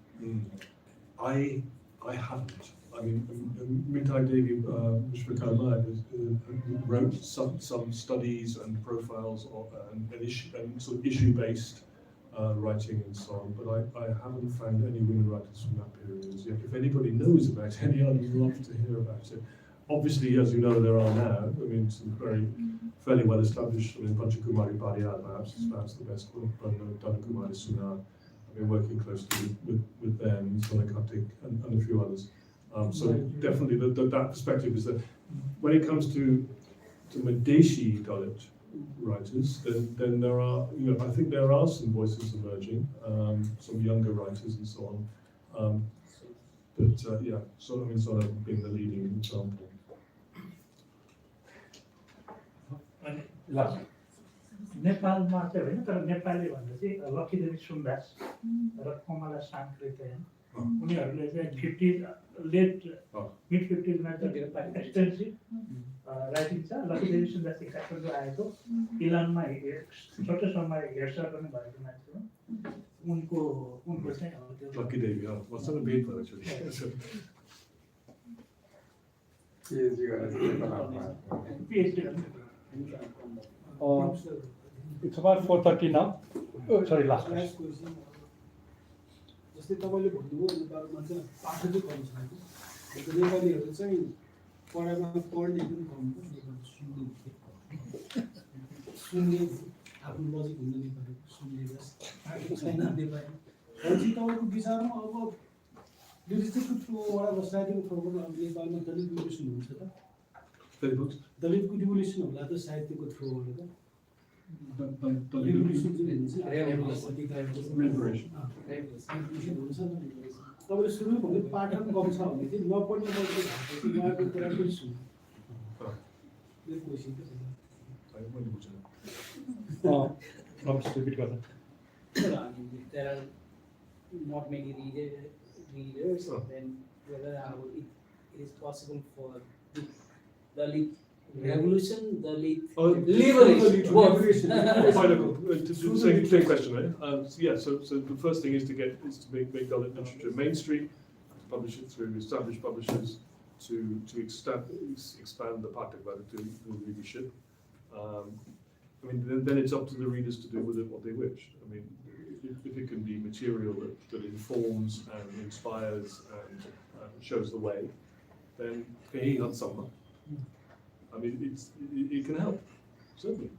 I haven't. I mean, Mintai Devi Vishwakarma wrote some studies and profiles and sort of issue-based writing and so on, but I haven't found any women writers from that period as yet. If anybody knows about any, I'd love to hear about it. Obviously, as you know, there are now. I mean, some fairly well established. I mean, Panchakumari Pariyar perhaps is the best one, but Danakumari Sunar. I've been working closely with them, Sona Kartik, and a few others. So definitely that perspective is that when it comes to Madeshi Dalit writers, then there are, I think there are some voices emerging, some younger writers and so on. But yeah, sort of being the leading example. नेपालमा चाहिँ होइन, तर नेपाली भन्दा चाहिँ लक्कीदेवी सुन्दास र कमला साङ्कृत्य उनीहरूले चाहिँ mid 50s extensive writing छ। लक्कीदेवी सुन्दास चाहिँ काठमाडौँ आएको, इलानमा छोटो समय हेरसर पनि भएको मान्छे हो। उनको चाहिँ लक्कीदेवी मसँग भेट भएको छ। It's about 4:30 now. Oh, sorry, last question. जस्तै तपाईले भन्नुभयो नेपालमा चाहिँ पाठक चाहिँ कम छैन। नेपालीहरू चाहिँ पढाइमा पढ्ने पनि कम हो, नेपाली सुन्ने आफ्नो लजिक हुँदैन, नेपाली सुन्ने पाठक छैन नेपाली। भनेपछि तपाईँको विचारमा अब लिटरेचरको थ्रुबाट साहित्यको थ्रुबाट अब नेपालमा दलित रिभोल्युसन हुन्छ त? दलितको रिभोल्युसन होला त साहित्यको थ्रुबाट त? रिभोल्युसन जुन हुन्छ तपाईँले सुरु भन्दै पाठन कम छ भने चाहिँ नपढ्ने मान्छे भएपछि उहाँको कुरा पनि सुन्नु। There are not many readers, then whether it is possible for the Dalit revolution, Dalit liberation. Same question, right? Yeah. So the first thing is to make Dalit literature mainstream, to publish it through established publishers, to expand the Pathak to readership. I mean, then it's up to the readers to do with it what they wish. I mean, if it can be material that informs and inspires and shows the way, then I mean, it can help, certainly.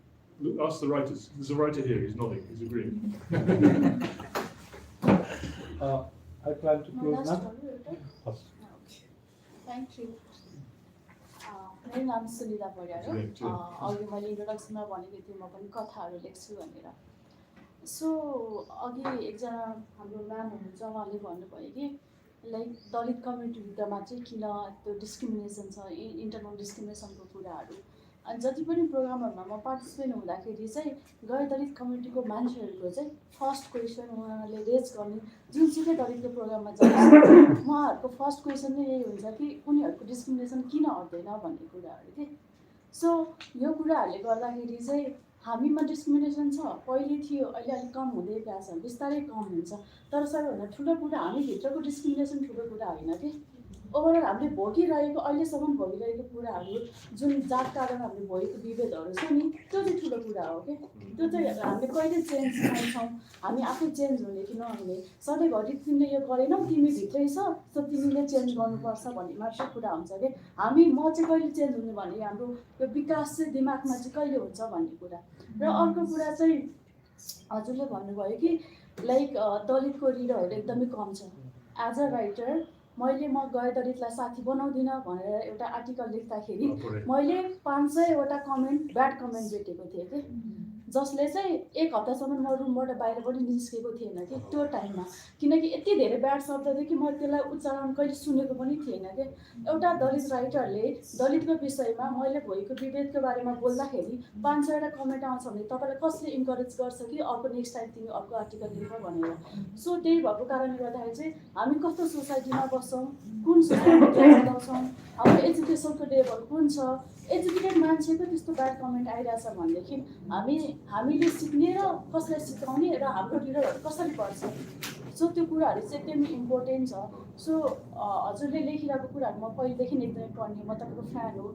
Look, ask the writers. There's a writer here, he's nodding, he's agreeing. I plan to close now. Thank you. मेरो नाम सुनिता परियार हो। अघि मैले इन्ट्रोडक्सनमा भनेको थिएँ म पनि कथाहरू लेख्छु भनेर। सो अघि एकजना हाम्रो म्याम हुनुहुन्छ, उहाँले भन्नुभयो कि लाइक दलित कम्युनिटीभित्रमा चाहिँ किन त्यो डिस्क्रिमिनेसन छ, इन्टरनल डिस्क्रिमिनेसनको कुराहरू। अनि जति पनि प्रोग्रामहरूमा म पार्टिसिपेट हुँदाखेरि चाहिँ गैर दलित कम्युनिटीको मान्छेहरूको चाहिँ फर्स्ट क्वेसन उहाँहरूले रेज गर्ने, जुनसुकै दलितको प्रोग्राममा जान्छ उहाँहरूको फर्स्ट क्वेसन नै यही हुन्छ कि उनीहरूको डिस्क्रिमिनेसन किन हट्दैन भन्ने कुराहरू के। सो यो कुराहरूले गर्दाखेरि चाहिँ हामीमा डिस्क्रिमिनेसन छ, पहिले थियो, अहिले अलिक कम हुँदै गएको छ, बिस्तारै कम हुन्छ। तर सबैभन्दा ठुलो कुरा हामीभित्रको डिस्क्रिमिनेसन ठुलो कुरा होइन कि। ओभरअल हामीले भोगिरहेको अहिलेसम्म भोगिरहेको कुराहरू जुन जात कारण हामीले भएको विभेदहरू छ नि त्यो चाहिँ ठुलो कुरा हो कि त्यो चाहिँ हामीले कहिले चेन्ज पाउँछौँ हामी आफै चेन्ज हुने कि नहुने सधैँभरि तिमीले यो गरेनौ तिमी भित्रै छ सो तिमीले चेन्ज गर्नुपर्छ भन्ने मात्रै कुरा हुन्छ कि म चाहिँ कहिले चेन्ज हुने भने हाम्रो यो विकास चाहिँ दिमागमा चाहिँ कहिले हुन्छ भन्ने कुरा र अर्को कुरा चाहिँ हजुरले भन्नुभयो कि लाइक दलितको रिडरहरू एकदमै कम छ एज अ राइटर म गए दलितलाई साथी बनाउँदिनँ भनेर एउटा आर्टिकल लेख्दाखेरि मैले 500वटा कमेन्ट ब्याड कमेन्ट भेटेको थिएँ कि जसले चाहिँ एक हप्तासम्म म रुमबाट बाहिर पनि निस्केको थिएन कि त्यो टाइममा किनकि यति धेरै ब्याड शब्द थियो कि मैले त्यसलाई उच्चारण कहिले सुनेको पनि थिएन कि एउटा दलित राइटरले दलितको विषयमा मैले भएको विभेदको बारेमा बोल्दाखेरि 500वटा कमेन्ट आउँछ भने तपाईँलाई कसले इन्करेज गर्छ कि अर्को नेक्स्ट टाइम तिमी अर्को आर्टिकल लेख भनेर सो त्यही भएको कारणले गर्दाखेरि चाहिँ हामी कस्तो सोसाइटीमा बस्छौँ कुन सोसाइटीमा चलाउँछौँ हाम्रो एजुकेसनको लेभल कुन छ एजुकेटेड मान्छेको त्यस्तो ब्याड कमेन्ट आइरहेछ भनेदेखि हामीले सिक्ने र कसलाई सिकाउने र हाम्रो लिडरहरू कसरी पर्छ सो त्यो कुराहरू चाहिँ एकदमै इम्पोर्टेन्ट छ सो हजुरले लेखिरहेको कुराहरू म पहिलेदेखि एकदमै पढ्ने म तपाईँको फ्यान हो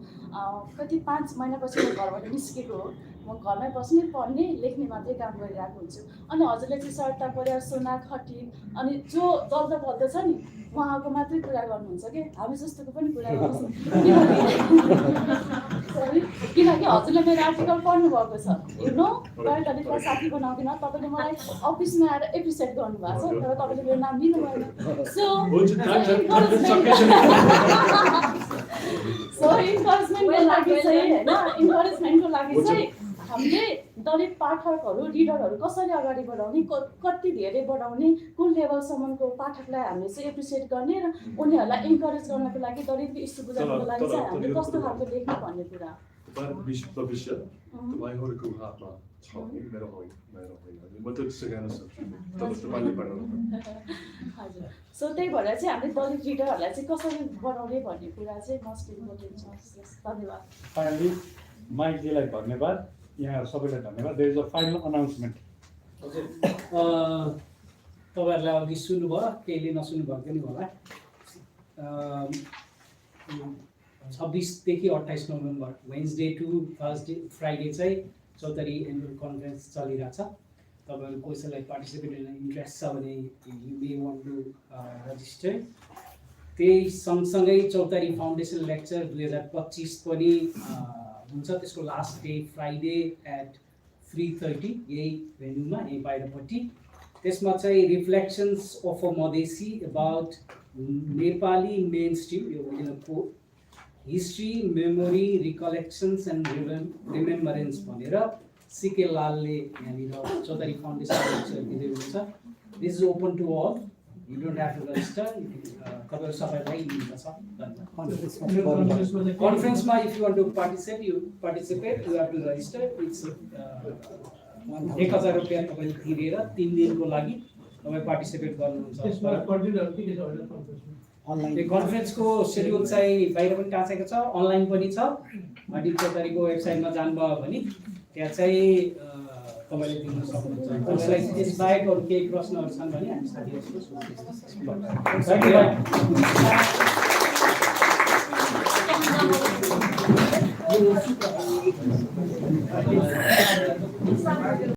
कति 5 महिनापछि म घरबाट निस्केको हो म घरमै बस्ने पढ्ने लेख्ने मात्रै काम गरिरहेको हुन्छु अनि हजुरले चाहिँ सर्टा परियार सोना खटिक अनि जो जल्द बल्द छ नि उहाँको मात्रै कुरा गर्नुहुन्छ कि हामी जस्तोको पनि कुरा गर्नुहुन्छ किनकि हजुरले मेरो आर्टिकल पढ्नु भएको छ यु नो गएर दलितलाई साथी बनाउँदिन तपाईँले मलाई अफिसमा आएर एप्रिसिएट गर्नुभएको छ तर तपाईँले मेरो नाम लिनु भएन सो इन्करेजमेन्टको लागि चाहिँ होइन इन्करेजमेन्टको लागि चाहिँ हामीले दलित पाठकहरू रिडरहरू कसरी अगाडि बढाउने कति धेरै बढाउने कुन लेभलसम्मको पाठकलाई हामीले चाहिँ एप्रिसिएट गर्ने र उनीहरूलाई इन्करेज गर्नको लागि दलितको इस्यु बुझाउनको लागि चाहिँ हामीले कस्तो खालको लेख्ने भन्ने कुरा भविष्य तपाईँहरूको हातमा छ मेरो होइन म त सिकाउन सक्छु तपाईँले पढाउनु हजुर सो त्यही भएर चाहिँ हामीले दलित रिडरहरूलाई चाहिँ कसरी बनाउने भन्ने कुरा चाहिँ मोस्ट इम्पोर्टेन्ट छ धन्यवाद फाइनली माइकजीलाई धन्यवाद यहाँ सबैलाई धन्यवाद there is a final announcement हजुर तपाईँहरूलाई अघि सुन्नुभयो केहीले नसुन्नुभएको पनि होला 26देखि 28 November wednesday to thursday friday चाहिँ चौतारी एनुअल कन्फरेन्स चलिरहेछ तपाईँहरू कसैलाई पार्टिसिपेट गर्न इन्ट्रेस्ट छ भने यु मे वान्ट टु रजिस्टर त्यही सँगसँगै चौतारी फाउन्डेसन लेक्चर 2025 पनि हुन्छ त्यसको लास्ट डे फ्राइडे एट 3:30 यही भेन्यूमा यही बाहिरपट्टि त्यसमा चाहिँ reflections of a Madhesi about Nepali mainstream यो history memory recollections and remembrance भनेर सिके लालले यहाँनिर चौतारी फाउन्डेसन लेक्चर दिँदै हुनुहुन्छ this is open to all you don't have to register तपाईँहरू सबैलाई लिन्छ कन्फरेन्समा if you want to participate you have to register it's 1000 रुपियाँ तपाईँले तिरेर 3 दिनको लागि तपाईँ पार्टिसिपेट गर्नुहुन्छ कन्फरेन्सको सेड्युल चाहिँ बाहिर पनि टाँसेको छ अनलाइन पनि छ अनि चौतारीको वेबसाइटमा जानुभयो भने त्यहाँ चाहिँ तपाईँले दिन सक्नुहुन्छ तपाईँलाई त्यसबाहेक अरू केही प्रश्नहरू छन् भने हामी साथीहरू